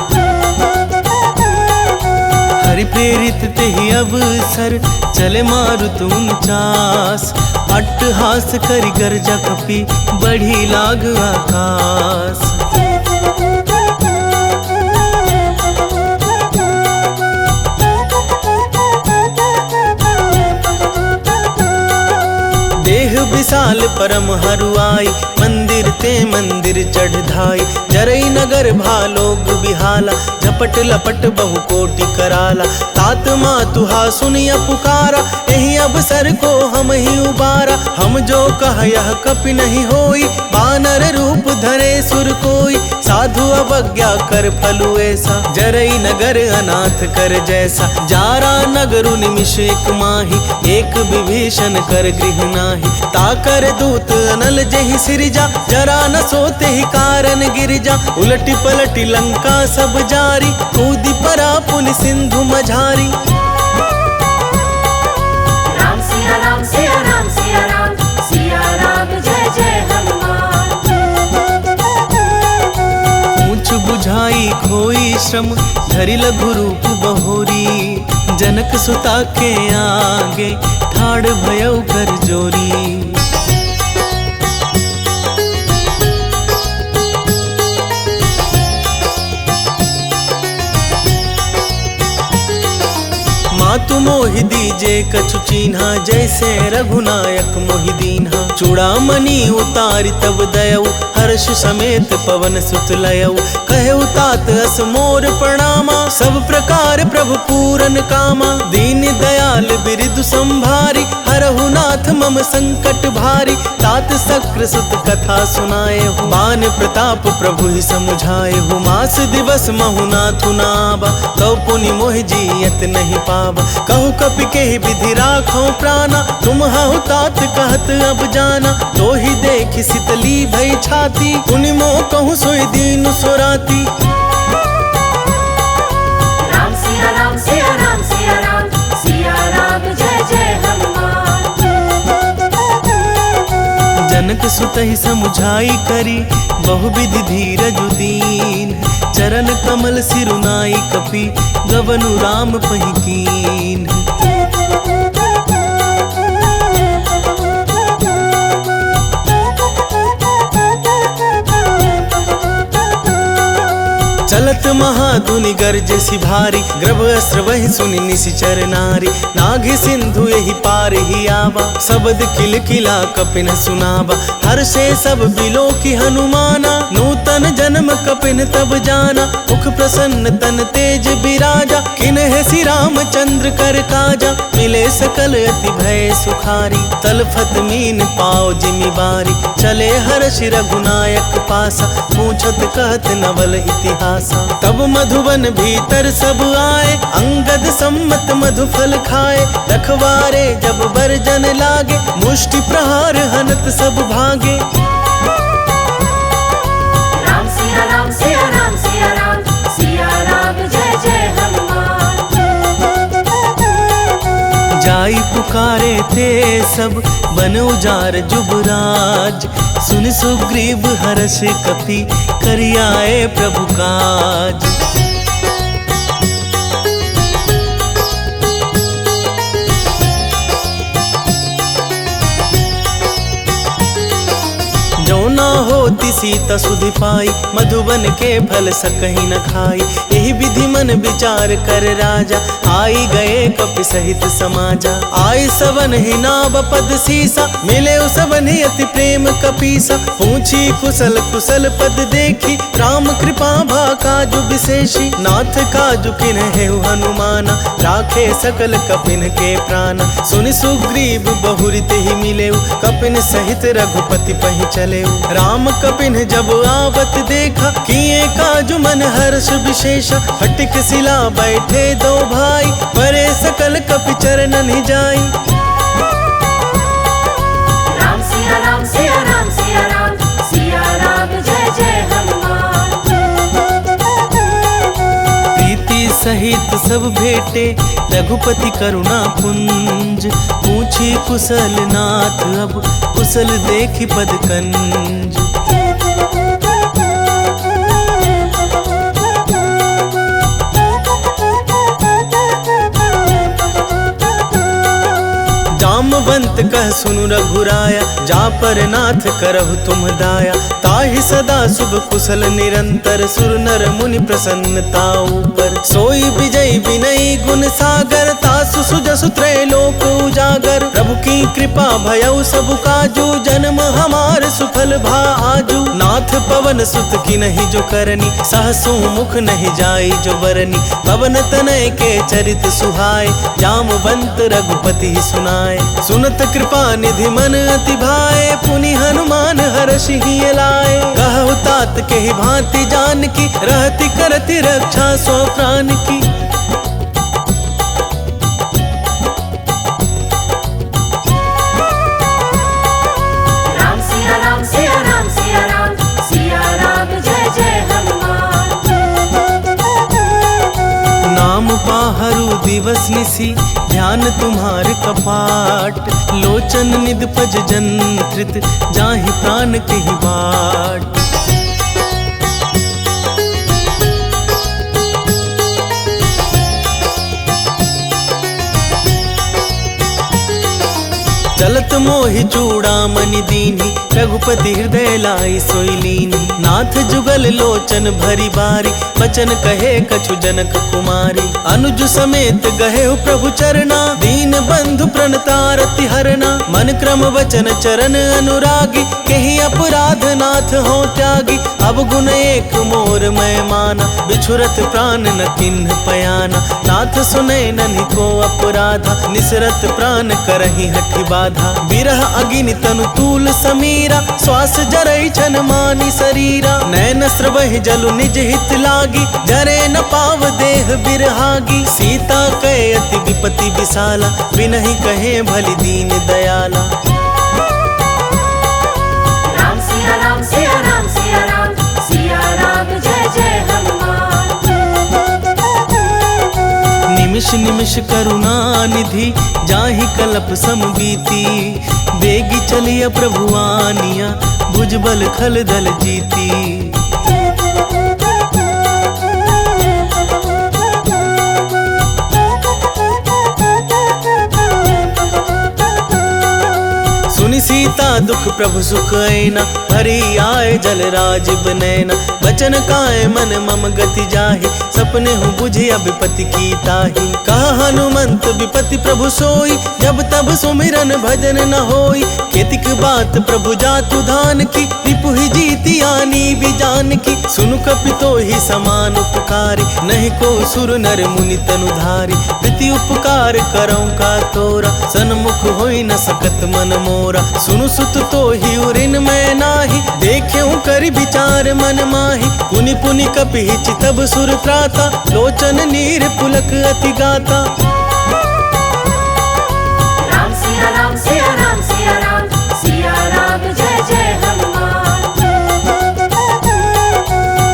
हरि प्रेरित तेहि अवसर, चले मारुत 49। अट्टहास करि गर्जा कपि, बढ़ी लाग आकाश। देह विशाल परम हरुआई, मंदिर ते मंदिर चढ़ धाई। जरई नगर भालोग बिहाला, झपट लपट बहु कोटि कराला। तात मातुहा सुनिया पुकारा, यही अवसर को हम ही उबारा। हम जो कह यह कपि नहीं होई, बानर रूप धरे सुर कोई। साधु अवज्ञा कर फलु ऐसा, जरई नगर अनाथ कर जैसा। जारा नगरु निमिष एक माही, एक विभीषण कर गृह नाही। ताकर दूत अनल जहि सिरजा, जरा न सोते ही कारण गिरजा। उलटी पलटी लंका सब जारी, कूदी परा पुनि सिंधु मझारी। राम सिया राम सिया राम सिया राम, सिया राम जय जय हनुमान। ऊंच बुझाई खोई श्रम, धरि लघु रूप बहोरी। जनक सुता के आगे, ठाड़ भयउ कर जोरी। मातु मोहि दीजे कछु चीन्हा, जैसे रघुनायक मोहि दीन्हा। चूड़ामणि उतारि तब दयऊ, हर्ष समेत पवन सुत लयऊ। कहऊ तात अस मोर प्रणामा, सब प्रकार प्रभु पूरन कामा। दीन दयाल बिरदु संभारी, हरहु नाथ मम संकट भारी। तात सक्र सुत कथा सुनाए हो, बान प्रताप प्रभु ही समुझाए हो। मास दिवस महु नाथु नाबा, कौ पुनि मोहि जियत नहीं पावा। कहु कपि के विधि राखो प्राणा, तुम हु तात कहत अब जाना। तो ही देखि शीतली भई छाती, पुनि मोह कहूँ सोई दीन सोराती। राम सिया राम सिया राम सिया राम, सिया राम जय जय हनुमान। जनक सुतहि समुझाई करी, बहुविधि धीरजु दीन। चरण कमल सिरुनाई कपि, गवनु राम पहि कीन। चलत महाधुनि गर्जसि भारी, ग्रभ अस्त्र वहि सुनि निशिचर नारी। नाघि सिंधु यही पार ही आवा, शब्द किल किला कपिन सुनावा। हर्षे सब बिलो की हनुमाना, नूतन जन्म कपिन तब जाना। मुख प्रसन्न तन तेज बिराजा, किन्हे श्री रामचंद्र कर काजा। मिले सकल अति भय सुखारी, तलफत मीन पाओ जिमि बारी। चले हर्षि रघुनायक पासा, पूछत कहत नवल इतिहासा। तब मधुवन भीतर सब आए, अंगद सम्मत मधु फल खाए। रखवारे जब बरजन लागे, मुष्टि प्रहार हनत सब भागे। राम सिया राम सिया राम सिया राम, सिया राम जय जय हनुमान। जाई पुकारे ते सब, बन उजार जुबराज। सुन सुग्रीव हर्ष कपि, करियाए प्रभु काज। जो ना होती सीता सुधि पाई, मधुबन के फल सकहीं न खाई। यही विधि मन विचार कर राजा, आई गए कपि सहित समाजा। आई सवन ही नाव पद सीसा, मिले सबन ही अति प्रेम कपीसा। पूछी कुशल कुशल पद देखी, राम कृपा भा काजु विशेषी। नाथ काजु किन्हेउ हनुमाना, राखे सकल कपिन के प्राण। सुनि सुग्रीव बहुरित ही मिलेउ, कपिन सहित रघुपति पहि चलेउ। राम कपिन जब आवत देखा, किए काजु मन हर्ष विशेषा। फटिक शिला बैठे दो भाई, परे सकल कपि चरणन ही जाई। राम सिया राम सिया राम सिया राम, सिया राम जय जय हनुमान। प्रीति सहित सब भेटे, रघुपति करुणा पुंज। पूछी कुशल नाथ अब, कुशल देखी पद कंज। जामवंत कह सुनु रघुराया, जा पर नाथ करहु तुम दाया। ताहि सदा शुभ कुशल निरंतर, सुर नर मुनि प्रसन्नता ऊपर। सोई विजय विनयी गुण सागर, तासु सुजसु त्रैलोक उजागर। प्रभु की कृपा भयउ सब काजू, जन्म हमार सुफल भा आजू। नाथ पवन सुत की नहीं जो करनी, सहसु मुख नहीं जाई जो बरनी। पवन तनय के चरित सुहाय, जामवंत रघुपति सुनाय। सुनत कृपा निधि मन अति भाए, पुनि हनुमान हर्षि ही लाए। कहु तात के ही भांति जान की, रहति करति रक्षा सो प्राण की। राम सिया राम सिया राम सिया राम, सिया राम जय जय हनुमान। नाम पाहरु दिवस निसी, ध्यान तुम्हार कपाट। लोचन निध पज जंत्रित, जाहि प्राण के ही बाट। चलत मोहि चूड़ामणि दीन्ही, रघुपति हृदय लाई सोई लीन्ही। नाथ जुगल लोचन भरी बारी, बचन कहे कछु जनक कुमारी। अनुज समेत गहेउ प्रभु चरना, दीन बंधु प्रणतारति हरना। मन क्रम वचन चरण अनुरागी, केहि अपराध नाथ हो त्यागी। अब गुण एक मोर मैं माना, बिछुरत प्राण न किन्ह पयाना। नाथ सुनै नन्हि को अपराधा, निसरत प्राण करहि हठि बाधा। बिरह अगिनि तनु तूल समीरा, श्वास जरई छन मानी शरीरा। नैन स्रवहि जलु निज हित लागी, जरे न पाव देह बिरहागी। सीता कहे अति विपति विशाला, बिनहि कहे भली दीन दयाला। राम सिया राम सिया राम सिया राम, सिया राम जय जय हनुमान। निमिष निमिष करुणा निधि, जाहि कलप सम बीती। बेगी चलिया प्रभु आनिया, भुजबल खल दल जीती। सुनि सीता दुख प्रभु सुख ऐना, भरी आए जल राज बनैना। बचन काए मन मम गति जाहि, सपने हूँ बुझिया विपति की ताहि। कहा हनुमंत विपति प्रभु सोई, जब तब सुमिरन भजन न होई। केतिक बात प्रभु जातु धान की, रिपु ही जीती आनी भी जान की। सुनु कपि तो ही समान उपकारी, नहीं को सुर नर मुनि तनुधारी। प्रीति उपकार करऊं का तोरा, सन्मुख होई न सकत मन मोरा। सुनु सुत तो ही उरिन मैं नाही, देख्यूं कर विचार मन माही। पुनि पुनि कपि चितब सुर त्राता, लोचन नीर पुलक अति गाता। राम सिया राम सिया राम सिया राम, सिया राम जय जय हनुमान।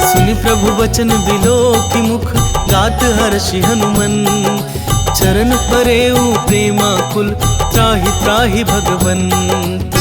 सुनि प्रभु वचन बिलोकि मुख, गात हर्षि हनुमन। चरण परेउ प्रेमाकुल, त्राहि त्राहि भगवंत।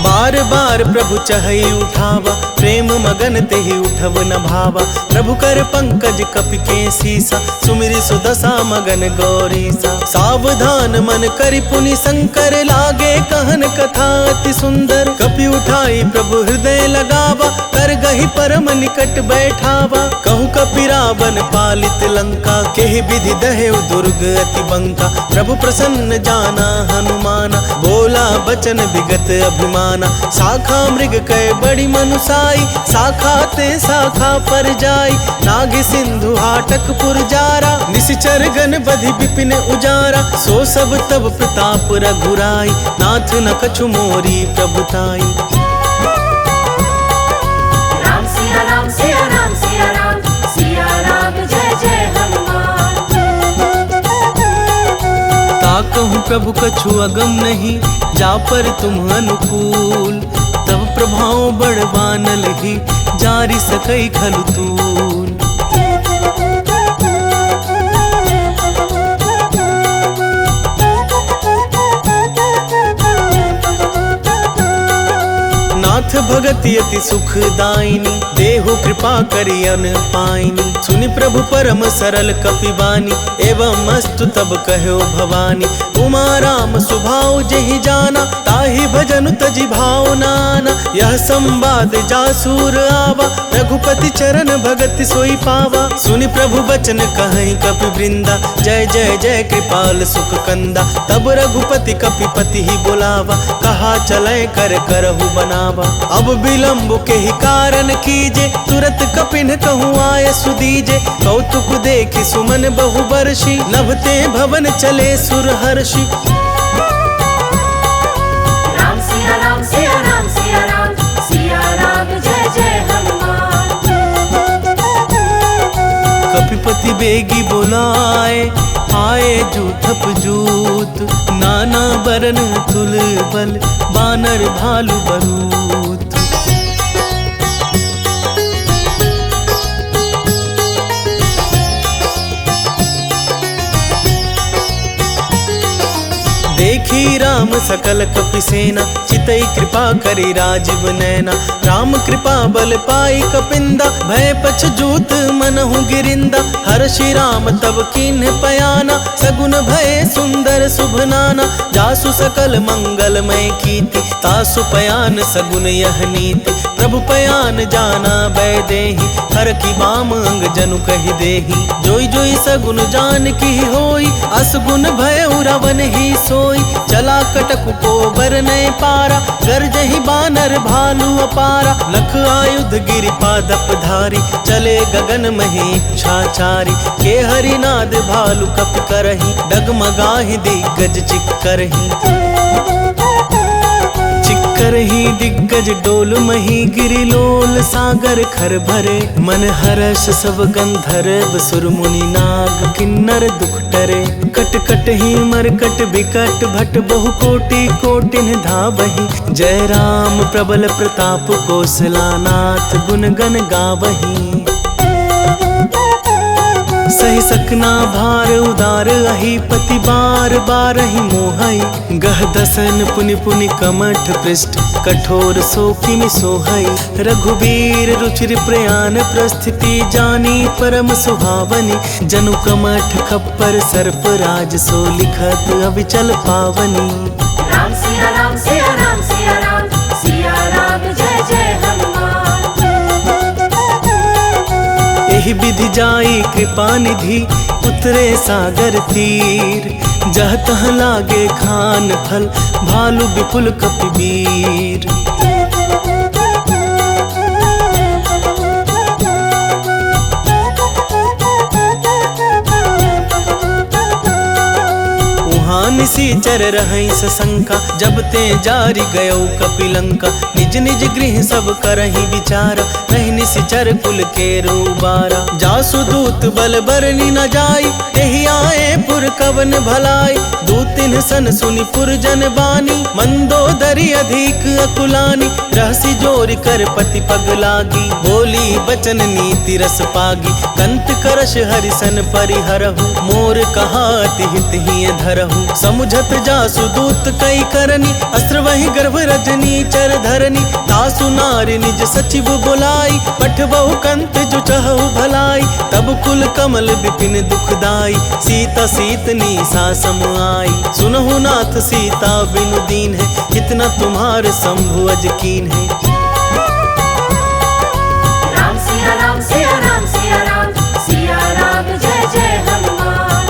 बार बार प्रभु चहई उठावा, प्रेम मगन तेहि उठब न भावा। प्रभु कर पंकज कपि के सीसा, सुमिरि सुदशा मगन गौरीसा। सावधान मन करि पुनि शंकर, लागे कहन कथा अति सुंदर। कपि उठाई प्रभु हृदय लगावा, कर गहि परम निकट बैठावा। कहु कपि रावण पालित लंका, केहि विधि दहेउ दुर्ग अति बंका। प्रभु प्रसन्न जाना हनुमाना, बोला बचन विगत अभिमाना। शाखा मृग कय बड़ी मनुसाई, शाखा ते शाखा पर जाई। नाग सिंधु हाटक पुर जारा, निशिचर गण बधि विपिन उजारा। सो सब तब प्रताप रघुराई, नाथ न कछु मोरी प्रभुताई। राम सिया राम सिया राम सिया राम, सिया राम जय जय हनुमान। ताकहु प्रभु कछु अगम नहीं, जा पर तुम अनुकूल। तब प्रभाव बड़वानल ही, जारि सकई खलु तूल। नाथ भगति अति सुखदायिनी, देहु कृपा करि अन पाइनी। सुनि प्रभु परम सरल कपि बानी, एवं अस्तु तब कहो भवानी। उमा राम सुभाव जेहि जाना, ताहि भजनु तजि भाव नाना। यह संवाद जासूर आवा, रघुपति चरण भगति सोई पावा। सुनि प्रभु बचन कहीं कपि वृंदा, जय जय जय कृपाल सुख कंदा। तब रघुपति कपिपति ही बुलावा, कहा चलै कर करहु बनावा। अब विलम्ब के ही कारण कीजे, तुरत कपिन कहूँ आय सुदीजे। कौतुक देखि सुमन बहु बरषि, नभते भवन चले सुर हर्षि। राम सिया राम सिया राम सिया राम, सिया राम जय जय हनुमान। कपिपति बेगी बोलाए, आए जूथप जूत। नाना बरन तुल बल, बानर भालु बरूत। देखी राम सकल कपि सेना, चितई कृपा करी राजीव नैना। राम कृपा बल पाई कपिंदा, भय पछ जूत मनहु गिरिंदा। हर्षि राम तब कीन्ह पयाना, सगुन भय सुंदर शुभ नाना। जासु सकल मंगलमय कीर्ति, तासु पयान सगुन यह नीति। प्रभु पयान जाना बै देहि, हर की बाम अंग जनु कहि देहि। जोई जोई सगुन जान की होई, असगुन भय रावण ही सोई। चला कटक को बरनय पारा, गरजहि बानर भालु अपारा। लख आयुध गिरि पादप धारी, चले गगन महि इच्छाचारी। के हरिनाद भालु कपि करहि, डगमगाहि दिग्गज चिक्करहि। चिक्करहि दिग्गज डोल मही, गिरिलोल सागर खर भरे। मन हरष सब गंधर्व सुर मुनि नाग, किन्नर दुख टरे। कट कट ही मरकट बिकट भट, बहु कोटि कोटिन धावहि। जय राम प्रबल प्रताप कौशलानाथ, गुण गण गावहि। सही सकना भार उदार अहि, पति बार बारहि मोहई। गह दसन पुनि पुनि कमठ पृष्ठ, कठोर सो किमि सोहई। रघुबीर रुचिर प्रयाण प्रस्थिति, जानी परम सुहावनी। जनु कमठ खप्पर सर्प राज, सो लिखत अविचल पावनी। राम सिया राम सिया राम सिया राम, सिया राम जय जय हनुमान। एहि विधि जाई कृपा निधि, उतरे सागर तीर। जह तह लागे खान फल, भालु विपुल कपिवीर। निशिचर रहई सशंका, जब ते जारि गयो कपिलंका। निज निज गृह सब करहि विचारा, रहि निशिचर कुल के रूबारा। जासु दूत बल बरनी न जाई, तेहि आए पुर कवन भलाई। दूतिन सन सुनि पुर जन बानी, मंदोदरी अधिक अकुलानी। रहसि जोरि कर पति पग लागी, बोली बचन नीति रस पागी। कंत करश हरिसन परिहरहु, मोर कहा अति हित ही धरहु। समुझत जासु दूत कई करनी, अस्त्र वही गर्भ रजनी चर धरनी। तासु नारी निज सचिव बुलाई, पठबहु कंत जो चहु भलाई। तब कुल कमल विपिन दुखदाई, सीता सीतनी सा सम आई। सुनहु नाथ सीता बिनु दीन है, कितना तुम्हार शंभु अज कीन है। राम सिया राम सिया राम सिया राम, सिया राम जय जय हनुमान।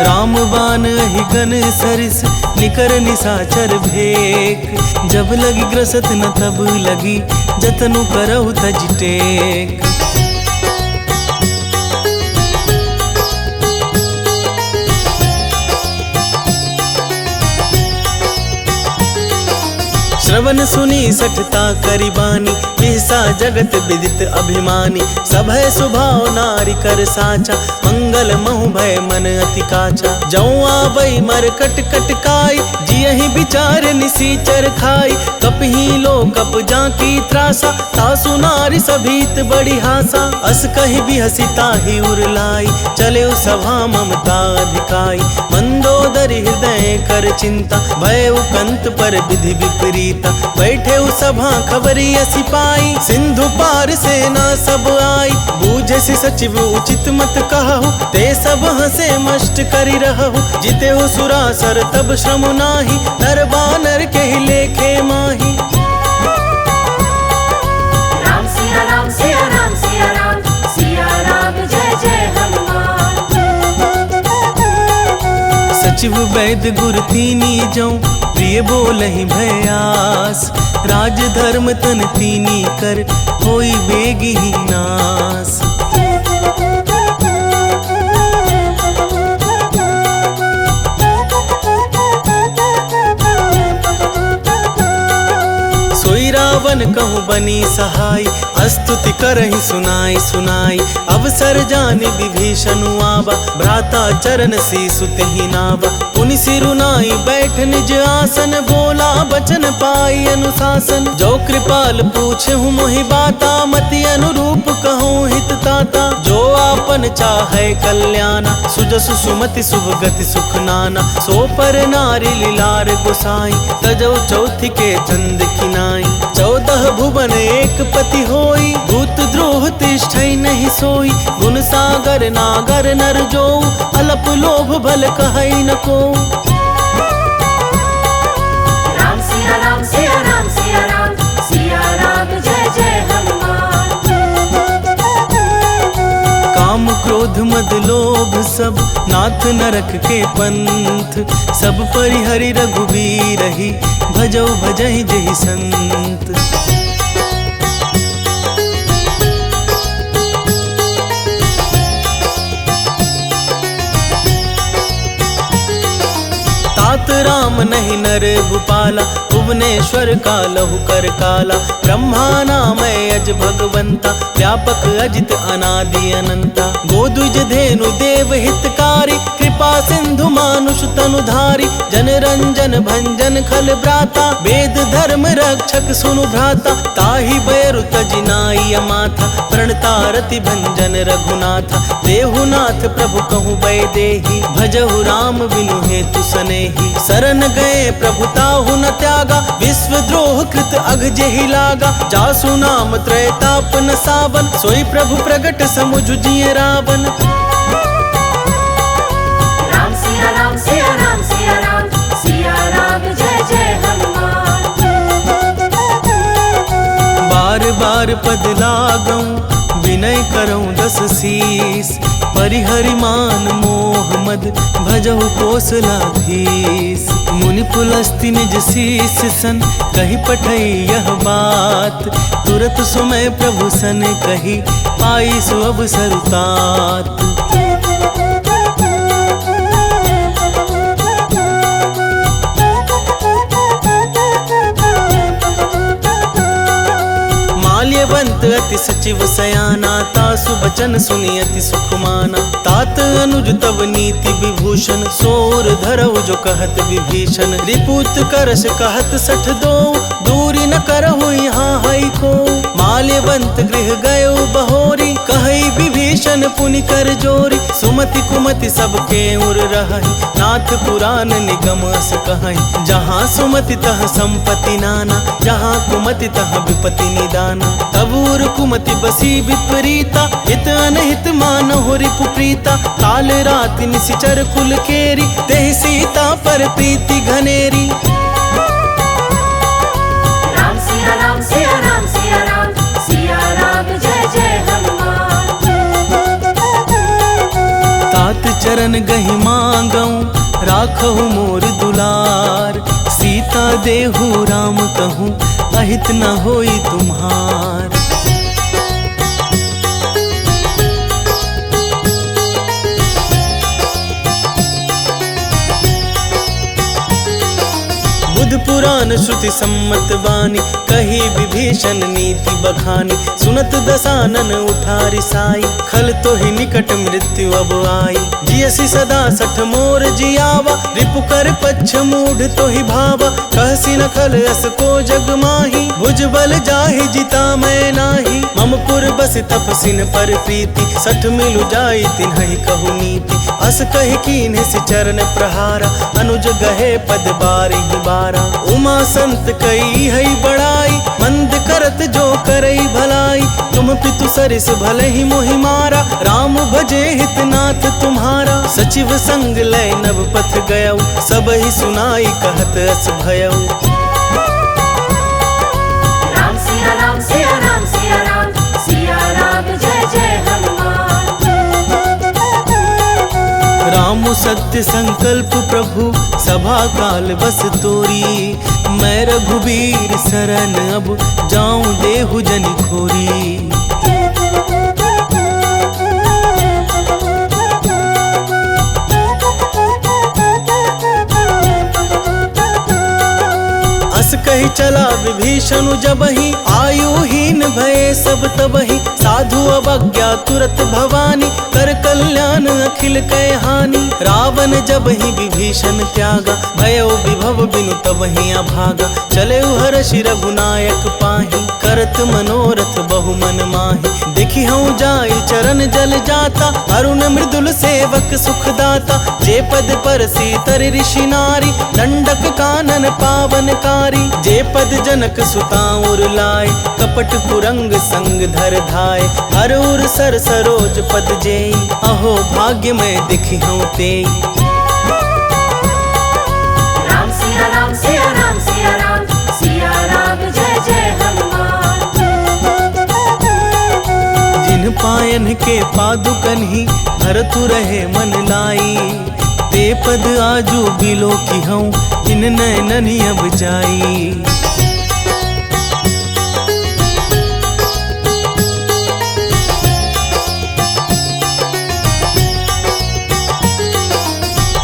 राम बान अहि गन सरिस, निकर निसाचर भेक। जब लगी ग्रसत न तब लगी, जतनु करहु तज टेक। श्रवण सुनी सठता करिबानी, विहसा जगत विदित अभिमानी। सभय सुभाव नारी कर साचा, मंगल महु भय मन अति काचा। जौ आवै मर कट कट काई, जियहि विचार निसीचर खाई। कपहि लो कप जाकी त्रासा, तासु नारी सभीत बड़ी हासा। अस कहि बिहसी ताहि उरलाई, चले सभा ममता अधिकाई। मंदोदरी हृदय कर चिंता, भय कंत पर विधि विपरीत। बैठे उ सभा खबरी असी पाई, सिंधु पार सेना सब आई। बूझे से सचिव उचित मत कहु, ते सब हंसे मष्ट करी रहु। जिते हो सुरासर तब श्रम नाही, नर बानर के ही लेखे माही। राम सिया राम सिया राम सिया राम, सिया राम जय जय हनुमान। सचिव वैद्य गुर तीनी जौ, प्रिय बोलहि भयास। राज धर्म तन तीनी कर, होई बेगी नास। सोई रावण कहूँ बनी सहाय, स्तुति करहि सुनाई सुनाई। अवसर जानि विभीषण आवा, भ्राता चरण सीसु तेहि नावा। पुनि सिरुनाई बैठ निज आसन, बोला बचन पाई अनुशासन। जो कृपाल पूछहु मोहि बाता, मति अनुरूप कहूँ हित ताता। जो आपन चाहे कल्याणा, सुजसु सुमति शुभ गति सुख नाना। सो पर नारी लीलार गोसाई, तजौ चौथी के चंद खिनाई। 14 भुवन एक पति होई, भूत द्रोह तिष्ठै नहीं सोई। गुण सागर नागर नर जो, अलप लोभ भल कहै न को। राम सिया राम सिया राम सिया राम, सिया राम जय जय हनुमान। काम क्रोध मद लोभ सब, नाथ नरक के पंथ। सब परिहरि रघुबीर ही, भजौ भजहि जहि संत। तात राम नहीं नर भूपाला, भुवनेश्वर का लहु कर काला। ब्रह्मा नामय अज भगवंता, व्यापक अजित अनादि अनंता। गोदुज धेनु देव हितकारी, कृपा सिंधु मानुष तनुधारी। जन रंजन भंजन खल भ्राता, वेद धर्म रक्षक सुनु भ्राता। ताहि बैरु तज नाई माथा, प्रणतारति भंजन रघुनाथा। देहुनाथ प्रभु कहूँ बैदेही, भजहु राम बिनु हेतु सनेही। शरण गए प्रभु ताहु न त्यागा, विश्व द्रोह कृत अघ जेहि लागा। जासु नाम त्रैताप न सावन, सोई प्रभु प्रगट समुझ जिय रावण। राम सिया राम सिया राम सिया राम, सिया राम जय जय हनुमान। बार बार पद लागऊं, विनय करऊं 10 शीस। परिहरि मान मोह मद, भजहु कौशलाधीश। मुनि पुलस्ति निज शीस सन, कही पठई यह बात। तुरत सुमय प्रभु सन कही, पाई सु अवसर तात। माल्यवंत अति सचिव सयाना, तासु बचन सुनि अति सुख माना। तात अनुज तब नीति विभूषण, सोर धरऊ जो कहत विभीषण। रिपुत करस कहत 62, दूरी न करहु यहाँ है को। माल्यवंत गृह गयो बहोरी, कहई विभीषण पुनि कर जोरी। सुमति कुमति सबके उर रहई, नाथ पुराण निगम अस कहई। जहाँ सुमति तह संपत्ति नाना, जहाँ कुमति तह विपत्ति निदाना। तब उर कुमति बसी विपरीता, हित अनहित मानहु रिपु प्रीता। काल राति निशिचर कुल केरी, तेहि सीता पर प्रीति घनेरी। राम सिया राम सिया राम सिया राम, सिया राम जय जय हनुमान। तात चरण गहि मांगऊं, राखहु मोर दुलार। सीता देहु राम कहूँ, अहित न होई तुम्हार। बुध पुराण श्रुति सम्मत वाणी, कही विभीषण नीति बखानी। सुनत दसानन उठारी साई, खल तो ही निकट मृत्यु अब आई। जियसि सदा सठ मोर जियावा, रिपु कर पच्छ मूढ़ तो ही भावा। कहसी न खल अस को जग माही, भुज बल जाहि जिता मैं नाही। मम पुर बस तपसिन पर प्रीति, सठ मिलु जाई तिन्हि कहु नीति। अस कहि कीन्हे सि चरण प्रहारा, अनुज गहे पद बारहि बारा। उमा संत कई है बड़ाई, मंद करत जो करई भलाई। तुम पितु सरिस भले ही मोहि मारा, राम भजे हितनाथ तुम्हारा। सचिव संग लय नभ पथ गयऊ, सब ही सुनाई कहत अस भयऊ। राम सिया राम सिया राम सिया राम, सिया राम जय जय हनुमान। राम सत्य संकल्प प्रभु, सभा काल बस तोरी। मैं रघुबीर शरण अब, जाऊं देहु जनि खोरी। अस कही चला विभीषण जबहि, आयुहीन भये सब तबहि। साधु अवज्ञा तुरत भवानी, कर कल्याण अखिल कै हानि। रावण जबहि विभीषण त्यागा, भयो विभव बिनु तबहि अभागा। चले हर्षि रघुनायक पाहि, करत मनोरथ बहु मन माहि। देखि हूँ जाई चरण जल जाता, अरुण मृदुल सेवक सुखदाता। जे पद पर सीतर ऋषि नारी, दंडक कानन पावनकारी। जे पद जनक सुताउर लाए, कपट कुरंग संग धर धाय। हर उर सर सरोज पद जेई, अहो भाग्य मैं दिखी हूँ तेई। राम सिया राम सिया राम सिया राम, सिया राम जय जय हनुमान। जिन पायन के पादुकन ही, भरतु रहे मन लाई। ते पद आजू बिलो की हूँ, इन नैनन अब जाई।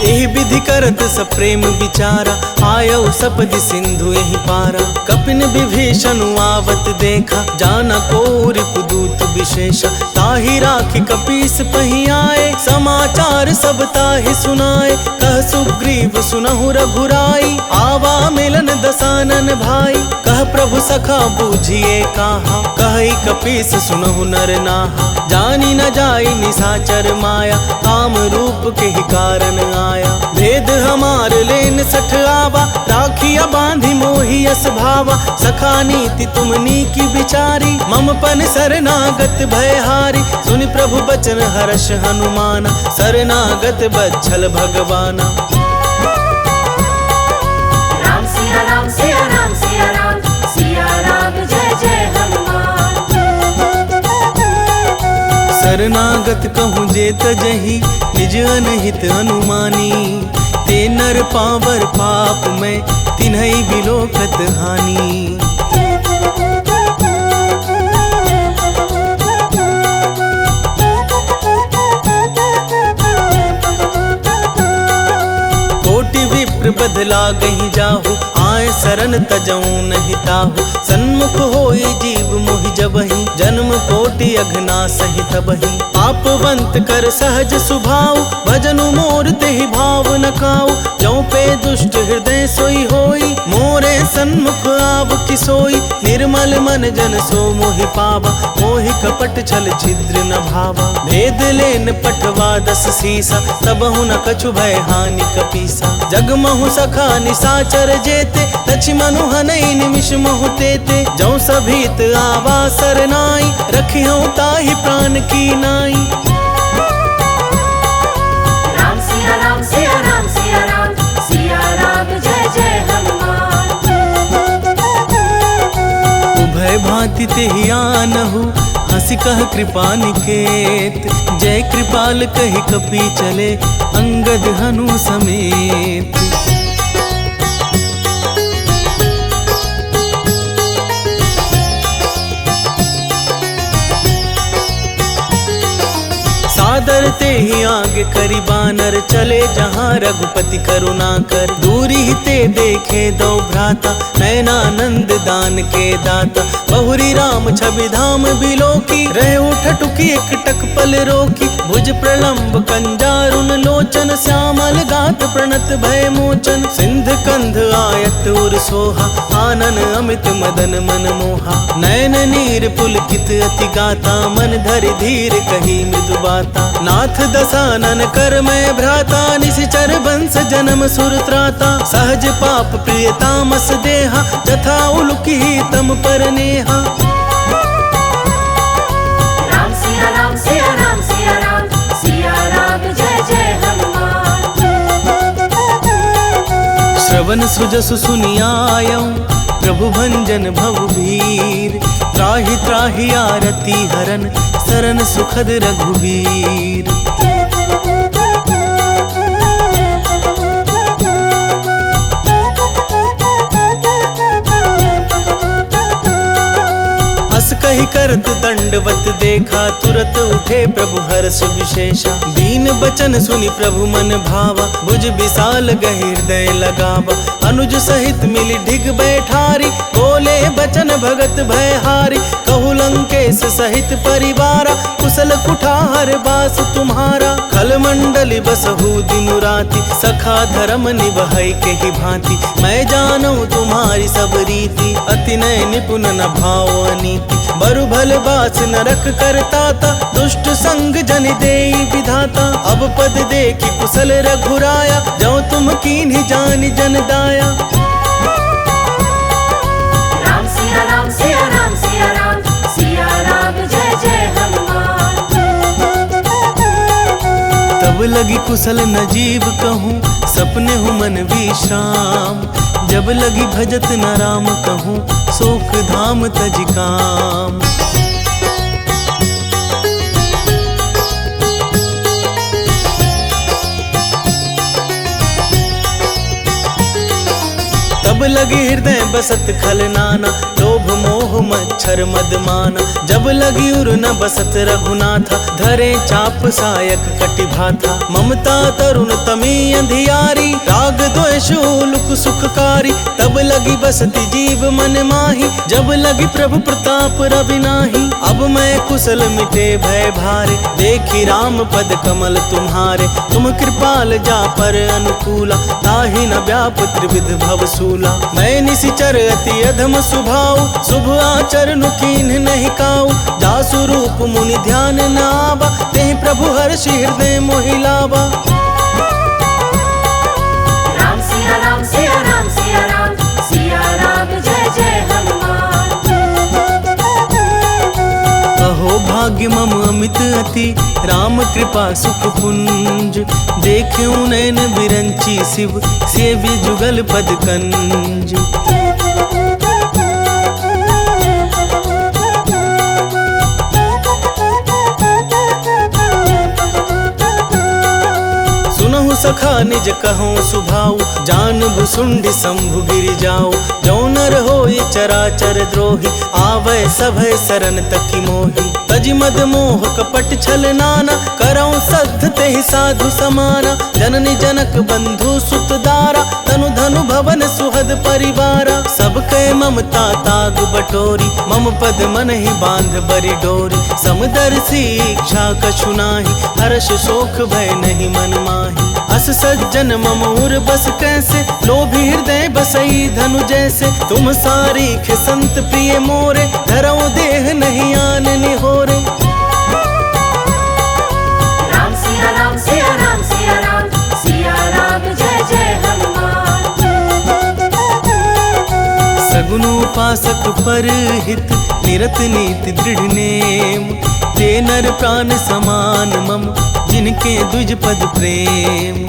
एहि विधि करत सप्रेम विचारा, आयौ सपदि सिंधु यही पारा। कपिन विभीषण आवत देखा, जाना को रिपुदूत विशेषा। ताहि राखि कपीस पहि आए, समाचार सब ताहि सुनाए। कह सुग्रीव सुनहु रघुराई, आवा मिलन दसानन भाई। कह प्रभु सखा बूझिए कहा, कहि कपीस सुनहु नर नाहा। जानी न जाई निशाचर माया, काम रूप के ही कारण आया। भेद हमार लेन सठ आवा, राखिया बांधी मोहि यस भावा। सखा नीति तुमनी की विचारी, मम पन शरणागत भयहारी। सुनि प्रभु बचन हर्ष हनुमाना, शरणागत बच्छल भगवाना। राम सिया राम सिया राम सिया राम, सिया राम जय जय हनुमान। शरणागत कहूँ जे तजहि, निज अनहित अनुमानी। ते नर पावर पाप में, तिन्हई बिलोकत हानि। कोटि विप्र बदला गही जाहु, आए शरण तजऊ नहीं ताहु। सन्मुख होई जीव मोहि जबहि, जन्म कोटि अघना सहित बही पापवंत कर सहज सुभाव भजनु मोर तेहि भाव न काऊ जो पे दुष्ट हृदय सोई होई मोरे सन्मुख आव किसोई निर्मल मन जन सो मोहि पावा मोहि कपट छल छिद्र न भावा भेद लेन पठवा 10 सीसा तबहु न कछु भय हानि कपीसा जगमहु सखा निसाचर जेते लक्ष्मणु हनई निमिष महु तेते जो सभीत आवा सरनाई रखियो ताहि प्राण की नाई। राम सिया राम सिया राम सिया राम सिया राम जय जय हनुमान। उभय भांति तेहि आनहु हंसी कह कृपा निकेत जय कृपाल कहि कपि चले अंगद हनु समेत। सादर ते ही आगे करी बानर चले जहाँ रघुपति करुणा कर दूरी ही ते देखे दो भ्राता नयनानंद दान के दाता बहुरी राम छवि धाम बिलोकी रहे उठ टुकी एक टक पल रोकी भुज प्रलंब कंजारुन लोचन श्यामल गात प्रणत भय मोचन सिंध कंध आयत उर सोहा आनन अमित मदन मन मोहा नयन नीर पुलकित अति गाता मन धरि धीर कही मृदु बाता नाथ दसानन कर मैं भ्राता निशिचर बंस जन्म सुर त्राता सहज पाप प्रिय तामस देहा जथा उलुकी तम पर नेहा। राम सिया राम सिया राम सिया राम सिया राम जय जय हनुमान। श्रवण सुजसु सुनियायं प्रभु भंजन भव भीर त्राहि त्राहि आरती हरन सरन सुखद रघुवीर। हस कहि करत दंडवत देखा तुरत उठे प्रभु हर्ष विशेषा दीन बचन सुनि प्रभु मन भावा भुज विशाल गहि हृदय लगावा अनुज सहित मिली ढिग बैठारी बोले बचन भगत भय हारी कहु लंकेश सहित परिवारा कुशल कुठार बास तुम्हारा खल मंडली बसहु दिनु राति सखा धर्म निभई के ही भांति मैं जानू तुम्हारी सब रीति अति नय निपुण न भाव अनीति बरु भल बास नरक करताता दुष्ट संग जन देई विधाता अब पद देखी कुशल रघुराया जो तुम कीन्ही जानि जन दाया। राम सिया राम सिया राम सिया राम सिया राम जय जय हनुमान। तब लगी कुशल नजीब कहूँ सपने हूँ मन विश्राम जब लगी भजत न राम कहूँ शोक धाम तज काम। तब लगी हृदय बसत खल नाना लोभ मोह मच्छर मद माना जब लगी उर न बसत रघुनाथा धरे चाप सायक कटि भाथा ममता तरुण तमी अंधियारी राग द्वेष लुक सुखकारी तब लगी बसती जीव मन माही जब लगी प्रभु प्रताप रवि नाही। अब मैं कुशल मिटे भय भारे देखी राम पद कमल तुम्हारे तुम कृपाल जा पर अनुकूला ताहि न व्याप त्रिविध भवसूला मैं निशिचर अति अधम सुभाव शुभ आचरण कीन्ह नहीं काऊ जासु रूप मुनि ध्यान न आवा तेहि प्रभु हर्षि हृदय मोहिलावा। राम सिया राम सिया राम सिया राम सिया राम जय जय हनुमान। अहो भाग्य मम अमित अति राम कृपा सुख पुंज देख्यूं नैन बिरंची शिव सेव्य जुगल पद कंज। सुनहु सखा निज कहूँ सुभाऊ जान भुसुंडी शंभु गिरि जाओ जो नर होई चराचर द्रोही आवै सभय सरन तकी मोही। तजि मद मोह कपट छल नाना, करऊं सद्ध तेहि साधु समाना। जननी जनक बंधु सुत दारा, तनु धनु भवन सुहद परिवारा। सब कह ममता ताग बटोरी, मम पद मन ही बांध बरी डोरी। समदर्शी इच्छा कछु नाही, हर्ष शोक भय नहीं मन माही। अस सज्जन मम उर बस कैसे, लोभी हृदय बसई धनु जैसे। तुम सारीख संत प्रिय मोरे, धरऊं देह नहीं आन निहोरे। राम सिया राम सिया राम सिया राम, सिया राम जय जय हनुमान। सगुन उपासक पर हित, निरत नीति दृढ़ नेम। ते नर प्राण समान मम, जिनके द्विज पद प्रेम।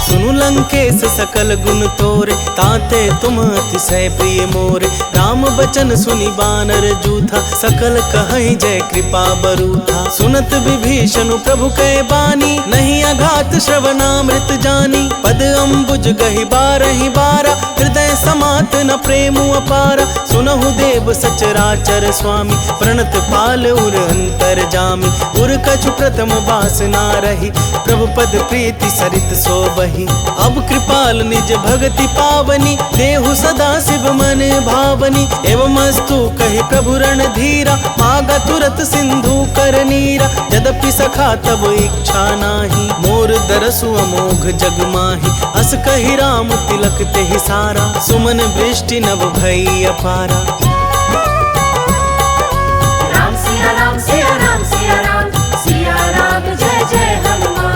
सुनु लंकेश सकल गुण तोरे, ताते तुम अतिशय प्रिय मोरे। राम बचन सुनि बानर जूथा, सकल कहै जय कृपा बरूथा। सुनत विभीषण प्रभु कै बानी, नहीं अघात श्रवणामृत जानी। पद अम्बुज गहि बारहि बारा, हृदय समात न प्रेम अपारा। सुनहु देव सचराचर स्वामी, प्रणत पाल उर अंतर जामी। उर कछु प्रथम बासना रही, प्रभु पद प्रीति सरित सोबहि। अब कृपाल निज भगति पावनी, देहु सदा शिव मन भावनी। एवं अस्तु कहि प्रभु रणधीरा, मागा तुरत सिंधु कर नीरा। यद्यपि सखा तब इच्छा नाही, मोर दरसु अमोघ जग माही। अस कहि राम तिलक तेहि सारा, सुमन वृष्टि नभ भई अपारा। राम सिया राम सिया राम सिया राम, सिया राम जय जय हनुमान।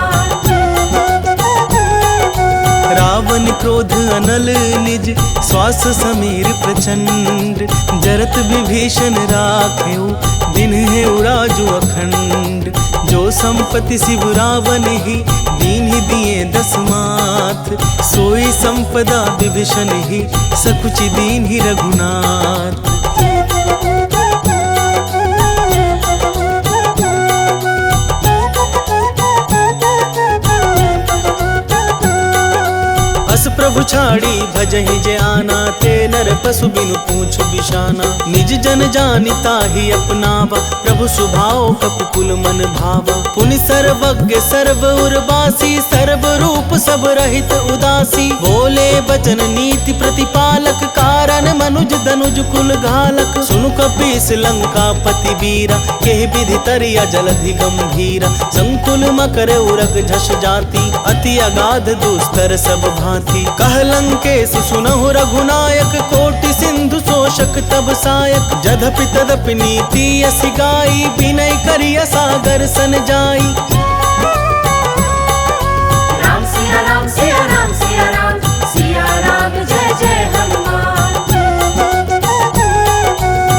रावण क्रोध अनल निज, श्वास समीर प्रचंड। जरत विभीषण राखेउ, दिन है उराजु अखंड। जो संपत्ति शिव रावण ही, दीन ही दिए दस माथ। सोई संपदा विभीषण ही, सकुचि दीन ही रघुनाथ। अस प्रभु छाड़ी भजहि जे आना, ते नर पशु बिनु पूछ बिशाना। निज जन जानिता ही अपनावा, प्रभु सुभाव कपिकुल मन भावा। पुनि सर्वज्ञ सर्व उर्वासी, सर्व रूप सब रहित उदासी। बोले बचन नीति प्रतिपालक, कारण मनुज धनुज कुल घालक। सुनु कपीस लंका पति वीरा, केहि विधि तरिया जलधि गंभीरा। संकुल मकर उरग झष जाति, अति अगाध दुस्तर सब भांति। कह लंकेश सुनहु रघुनायक, कोटि सिंधु शोषक तब सायक। जधपि तदपि नीति यसी गाई, विनय करिय सागर सन जाई। राम सिया राम सिया राम सिया राम, सिया राम जय जय हनुमान।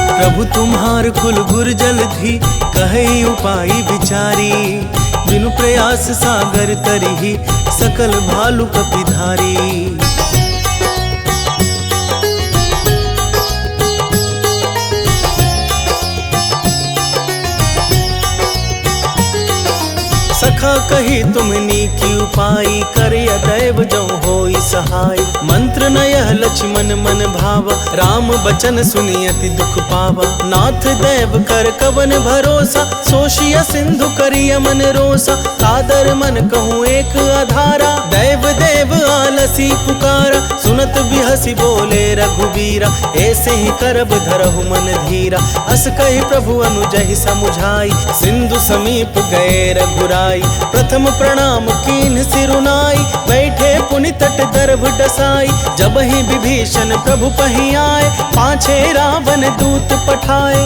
प्रभु तुम्हार कुल गुर जलधि, कहे उपाय विचारी। बिनु प्रयास सागर तरिहि, सकल भालु कपिधारी। सखा कही तुमनी की उपाय, कर दैव जो होई सहाय। मंत्र न यह लक्ष्मण मन भावा, राम बचन सुनि अति दुख पावा। नाथ देव कर कवन भरोसा, सोशिय सिंधु करिय मन रोसा। सादर मन कहूँ एक आधारा, दैव देव आलसी पुकारा। सुनत बिहसी बोले रघुबीरा, ऐसे ही करब धरहु मन धीरा। अस कहि प्रभु अनुजहि समुझाई, सिंधु समीप गए रघुराई। प्रथम प्रणाम कीन्ह सिरुनाई, बैठे पुनि तट दर्भ डसाई। जब ही विभीषण प्रभु पहि आए, पाछे रावण दूत पठाए।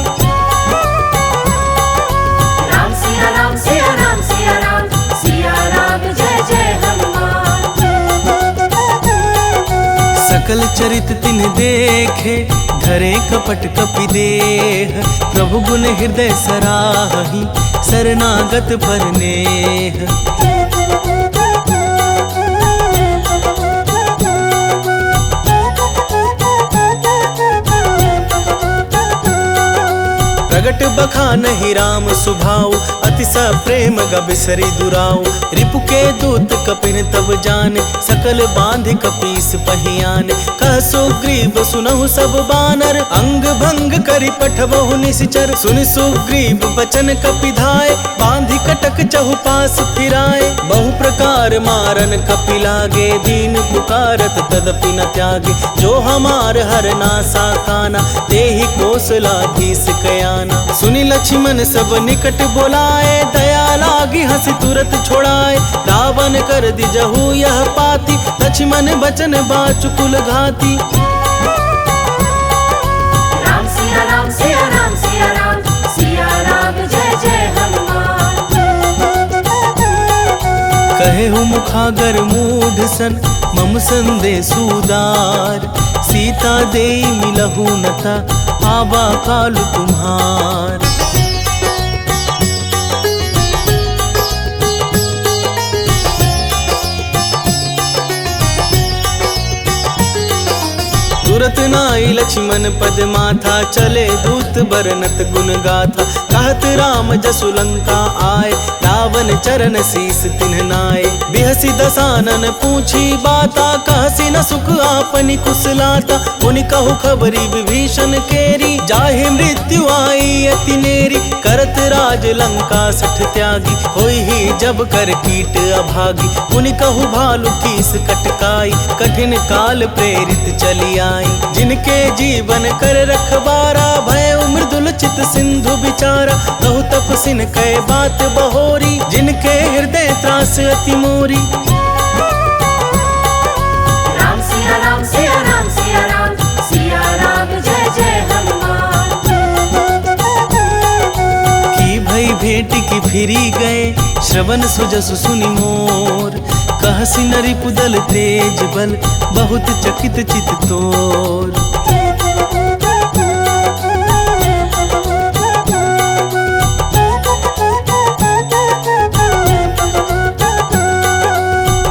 राम सिया राम सिया राम सिया राम, सिया राम जय जय हनुमान। सकल चरित तिन्ह देखे, धरे कपट कपि देह। प्रभु गुण हृदय सराहि, शरणागत पर नेह। प्रगट बखा नहीं राम सुभाऊ, अतिशय प्रेम ग बिसरी दुराऊ। रिपु के दूत कपिन तब जाने, सकल बांध कपीस पहियाने। कह सुग्रीव सुनहु सब बानर, अंग भंग करि पठबहु निश्चर। सुन सुग्रीव बचन कपिधाय, बांधि कटक चहुपास फिराए। बहु प्रकार मारन कपि लागे, दीन पुकारत तदपि न त्यागे। जो हमार हर नासा खाना, देहि कौशलाधीश कयाना। सुनि लक्ष्मण सब निकट बोलाए, दया लागी हंसी तुरत छोड़ाए। रावण कर दिजहु यह पाती, लक्ष्मण बचन बाचुकुल घाती। राम सिया राम सिया राम सिया राम, सिया राम जय जय हनुमान। कहे हूँ मुखागर मूढ़ सन, मम संदेश उदार। सीता दे मिलहु नता, आबा कालु तुम्हार। तुरत नाई लक्ष्मण पद माथा, चले दूत बरनत गुण गाथा। कहत राम जसु लंका आए, रावण चरण शीस तिन्ह नाए। बिहसी दसानन पूछी बाता, कहसी न सुख आपनि कुशलाता। पुनि कहु खबरी विभीषण केरी, जाहि मृत्यु आई अति नेरी। करत राज लंका सठ त्यागी, होई ही जब कर कीट अभागी। पुनि कहु भालु कीस कटकाई, कठिन काल प्रेरित चली आई। जिनके जीवन कर रखबारा, भय मृदुल चित सिंधु बिचारा। कहु तपसिन कै बात बहोरी, जिनके हृदय त्रास अति मोरी। राम सिया राम सिया राम सिया राम, सिया राम जय जय हनुमान। की भई भेंट की फिरी गए, श्रवण सुजसु सुनि मोर। कहसी नरि पुदल तेज बल, बहुत चकित चित तोर।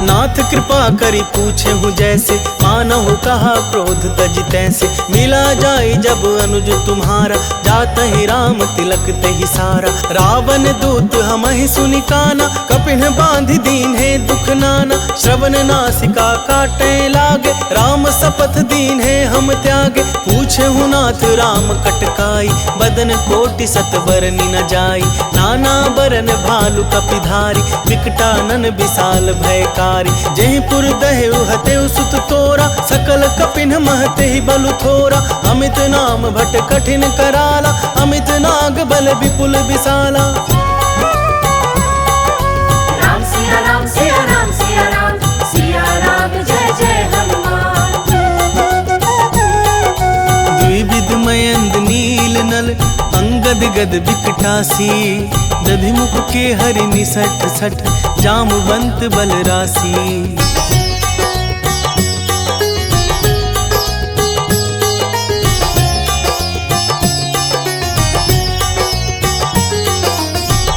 नाथ कृपा करी पूछे हूँ जैसे, मानहु कहा क्रोध तज तैसे। मिला जाई जब अनुज तुम्हारा, जात ही राम तिलक तहि सारा। रावण दूत हमहि सुनि काना, कपिन बांधि दीन है दुख नाना। श्रवण नासिका काटे लागे, राम शपथ दीन है हम त्यागे। पूछे हूँ नाथ राम कटकाई, बदन कोटि सत बरनि न जाई। नाना बरन भालु कपिधारी, विकटानन विशाल भयकारी। जहि पुर दहेउ हतेउ सुत तोरा, सकल कपिन महते ही बलु थोरा। अमित नाम भट कठिन कराला, अमित नाग बल विपुल विशाला। राम सिया राम सिया राम सिया राम, सिया राम जय जय हनुमान। द्विविध मयंद नील नल, अंगद गद विकटासी। दधिमुख के हरि निसठ सठ, जामवंत बल राशि।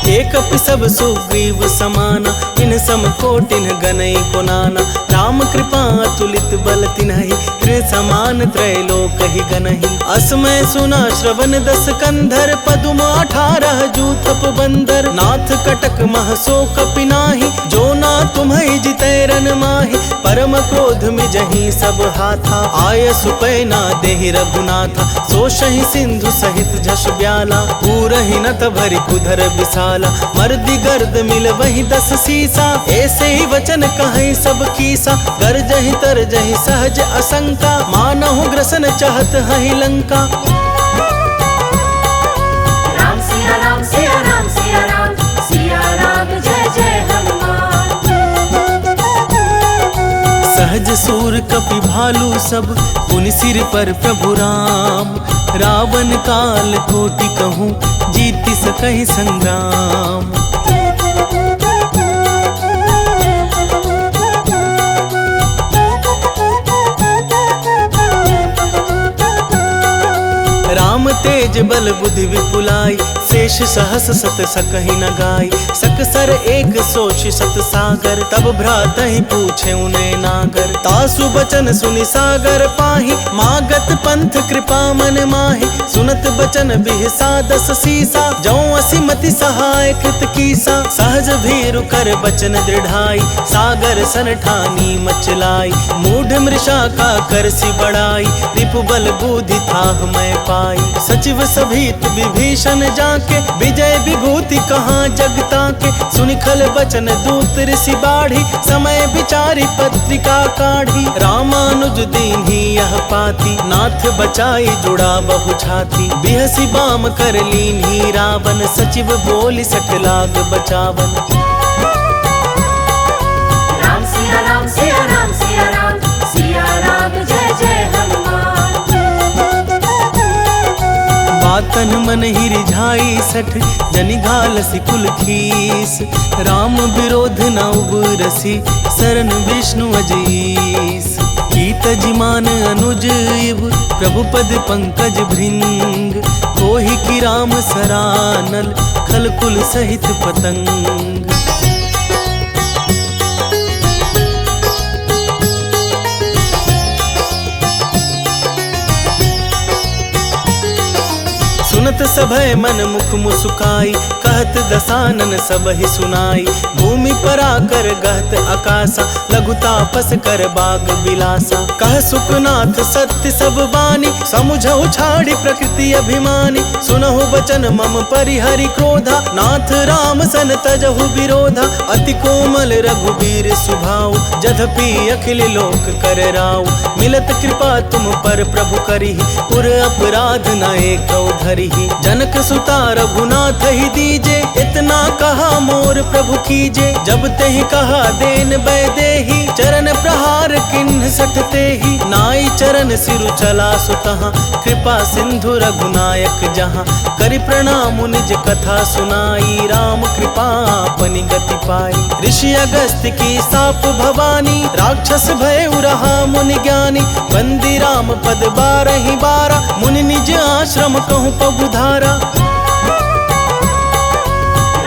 एक सब सुग्रीव समाना, इन सम कोटिन गनई को नाना। राम कृपा अतुलित बल तिन्हि, कृ समान त्रैलोक ही गनहि। असमय सुना श्रवण दस कंधर, पदुम 18 जूथप बंदर। नाथ कटक मह सो कपि नाही, जो ना तुम्हि जितैरन माहि। परम क्रोध में जही सब हाथा, आय सुपैना देहि रघुनाथा। सोषहि सिंधु सहित झस ब्याला, पूरहि नत भरि कुधर विशाला। मर्दि गर्द मिल वही 10 सीसा, ऐसे ही वचन कहीं सब कीसा। गरजहि तरजहि सहज असंका, मानहु ग्रसन चाहत हहि लंका। राम सिया राम सिया राम सिया राम, सिया राम जय जय हनुमान। सहज सूर कपि भालू सब, पुनि सिर पर प्रभु राम। रावण काल कोटि कहूँ, जीति सकहि संग्राम। राम तेज तेज बल बुद्धि विपुलाई, शेष सहस सत सकहि न गाई। सकसर एक सोच सत सागर, तब भ्रातहि पूछे उन्हें नागर। तासु बचन सुनि सागर पाहि, मागत पंथ कृपा मन माहि। सुनत बचन बिहसा दस सीसा, जौं असिमति सहाय कृत कीसा। सहज भीरु कर बचन दृढ़ाई, सागर सन ठानी मचलाई। मूढ़ मृषा का करसी बढ़ाई, रिपु बल बुद्धि थाह मैं पाई। सचिव सभीत विभीषण जाके, विजय विभूति कहाँ जगता के। सुनि खल बचन दूत ऋषि बाढ़ी, समय विचारी पत्रिका काढ़ी। रामानुज दीन्ही यह पाती, नाथ बचाई जुड़ा बहु छाती। बिहसी बाम कर लीन्ही रावण, सचिव बोली सठ लाग बचावन। राम सिया राम सिया राम सिया राम, सिया राम जय जय हनुमान। बातन मन ही रिझाई सठ, जनि घालसी कुल खीस। राम विरोध न उबरसी, शरण विष्णु अजीस। कीत जिमान अनुज इव, प्रभु पद पंकज भृंग। कोहि की राम सरानल, खल कुल सहित पतंग। सुनत सभय मन मुख मुसुकाई, कहत दसानन सबहि सुनाई। भूमि पर आकर गहत आकाशा, लघु तापस कर बाग बिलासा। कह सुखनाथ सत्य सब बानी, समुझहु छाड़ी प्रकृति अभिमानी। सुनहु बचन मम परिहरि क्रोधा, नाथ राम सन तजहु विरोधा। अति कोमल रघुबीर सुभाऊ, जधपि अखिल लोक कर राऊ। मिलत कृपा तुम पर प्रभु करिहि, पुर अपराध न एकौ धरिहि। जनक सुता रघुनाथ ही दीजे, इतना कहा मोर प्रभु कीजे। जब तेहि कहा देन बैदेही, चरण प्रहार किन्ह सठते ही। नाई चरण सिरु चला सुतहाँ, कृपा सिंधु रघुनायक जहाँ। करि प्रणाम निज कथा सुनाई, राम कृपा अपनी गति पाई। ऋषि अगस्त्य की साप भवानी, राक्षस भय उरहा मुनि ज्ञानी। बंदी राम पद बारहि बारा, मुनि निज आश्रम कहूँ पबुधारा।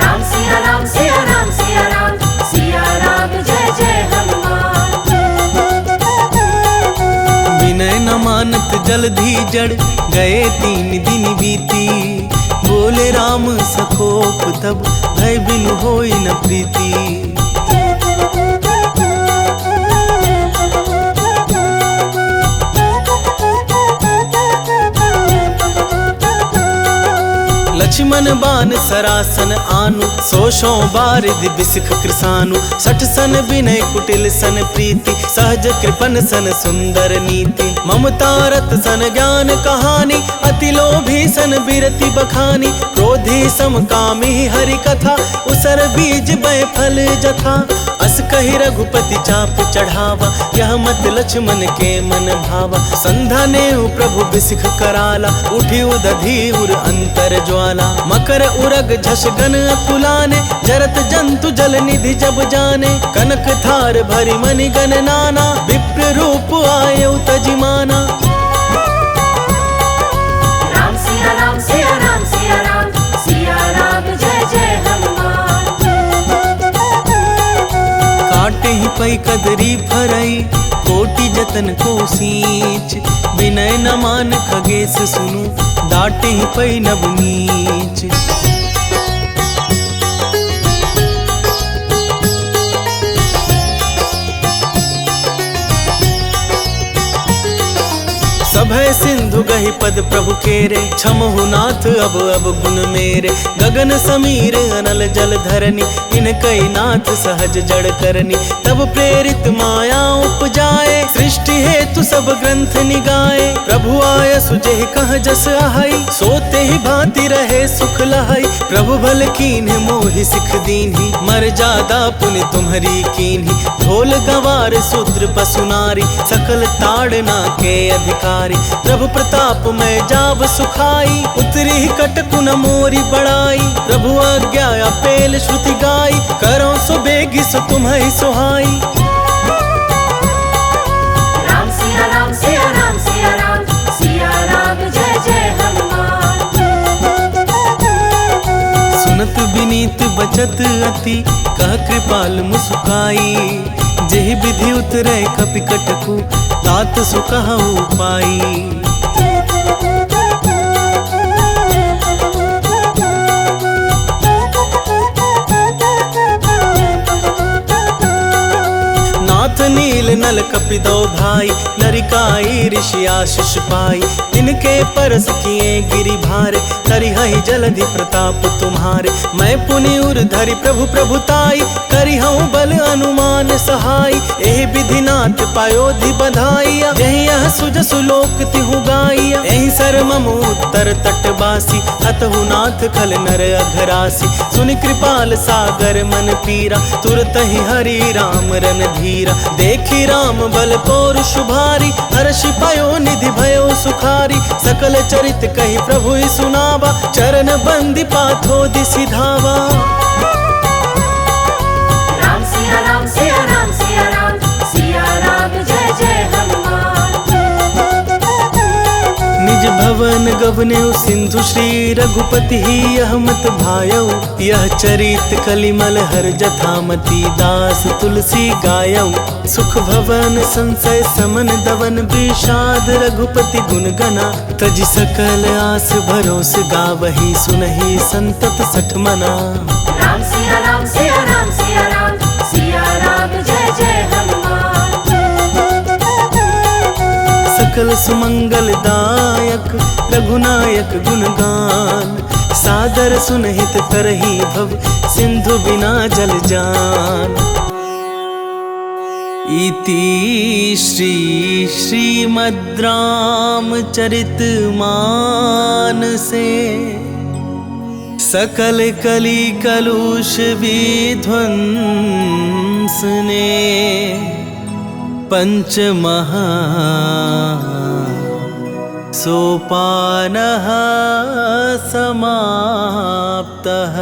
राम सिया राम सिया राम सिया राम, सिया राम जय जय हनुमान। विनय न मानत जलधि जड़, गए 3 दिन बीती। बोले राम सकोप तब, भय बिनु होई न प्रीति। लक्ष्मण बान सरासन आनु, सोशों बारिद बिसिख कृसानु। सठ सन विनय कुटिल सन प्रीति, सहज कृपन सन सुंदर नीति। ममता रत सन ज्ञान कहानी, अति लोभी सन बिरति बखानी। क्रोधी सम कामी हरि कथा, उसर बीज बै फल जथा। अस कहि रघुपति चाप चढ़ावा, यह मत लक्ष्मण के मन भावा। संधा नेउ प्रभु बिसिख कराला, उठी उदधि उर अंतर ज्वाला। मकर उरग झस गन अकुलाने, जरत जंतु जल निधि जब जाने। कनक थार भरि मनि गन नाना, विप्र रूप आयउ तजिमाना। राम सिया राम सिया राम सिया राम, सिया राम जय जय हनुमान। काटे ही पै कदरी फरई, कोटि जतन को सींच। विनय न मान खगेश सुनु, डाटे ही पै नब नीच। सभय सिंधु गहि पद प्रभु केरे, क्षमहु नाथ अब गुण मेरे। गगन समीर अनल जल धरनी, इनकई नाथ सहज जड़ करनी। तब प्रेरित माया उपजाए, सृष्टि हेतु सब ग्रंथ निगाए। प्रभु आय सुजेहि कह जस आहई, सोते ही भांति रहे सुख लहई। प्रभु भल कीन्ह मोहि सिख दीन्ही, मर जादा पुनि तुम्हरी कीन्ही। ढोल गवार शूद्र पशु नारी, सकल ताड़ना के अधिकारी। प्रभु प्रताप में जाव सुखाई, उतरी कटकु न मोरी बड़ाई। प्रभु आज्ञा अपेल श्रुति गाई, करो सो बेगी सो तुम्हें सुहाई। राम सिया राम सिया राम सिया राम, सिया राम जय जय हनुमान। बचत अति कह कृपाल मुस्काई। जेहि विधि उतरे कपि कटकु तात सो कहु पाई। नाथ नील नल कपि दो भाई लरिकाई ऋषि आशीष पाई। तिनके परस किए गिरि भारे करिहहि जलधि प्रताप तुम्हारे। मैं पुनि उर धरि प्रभु प्रभुताई करिहऊँ बल अनुमान सहाय। एहि विधि नाथ पायोधि बधाइया जहि यह सुजसु लोक तिहु गाइया। एहि सर मम उत्तर तटवासी अतहु नाथ खल नर अघरासी। सुनि कृपाल सागर मन पीरा तुरतहि हरि राम रन धीरा। देखी राम बल पौरुष भारी हर्षि पायो निधि भयो सुखारी। सकल चरित कहि प्रभु ही सुनावा चरण बंदी पाथो दिसि धावा। राम सिया राम सिया राम सिया राम सिया राम जय जय हनुमान। निज भवन गवने सिंधु श्री रघुपति ही यह मत भायौ। यह चरित कलिमल हर जथामति दास तुलसी गायौ। सुख भवन संशय समन दवन विषाद रघुपति गुण गना। तज सकल आस भरोस गावही सुनहि संतत सठ मना। राम सिया राम सिया राम सिया राम सिया राम जय जय हनुमान। सकल सुमंगल दायक रघुनायक गुणगान। सादर सुनहित तरही भव सिंधु बिना जल जान। इति श्री श्रीमद् रामचरित मानसे सकल कली कलुष विध्वंसने। पंचमहा सोपानः समाप्तः।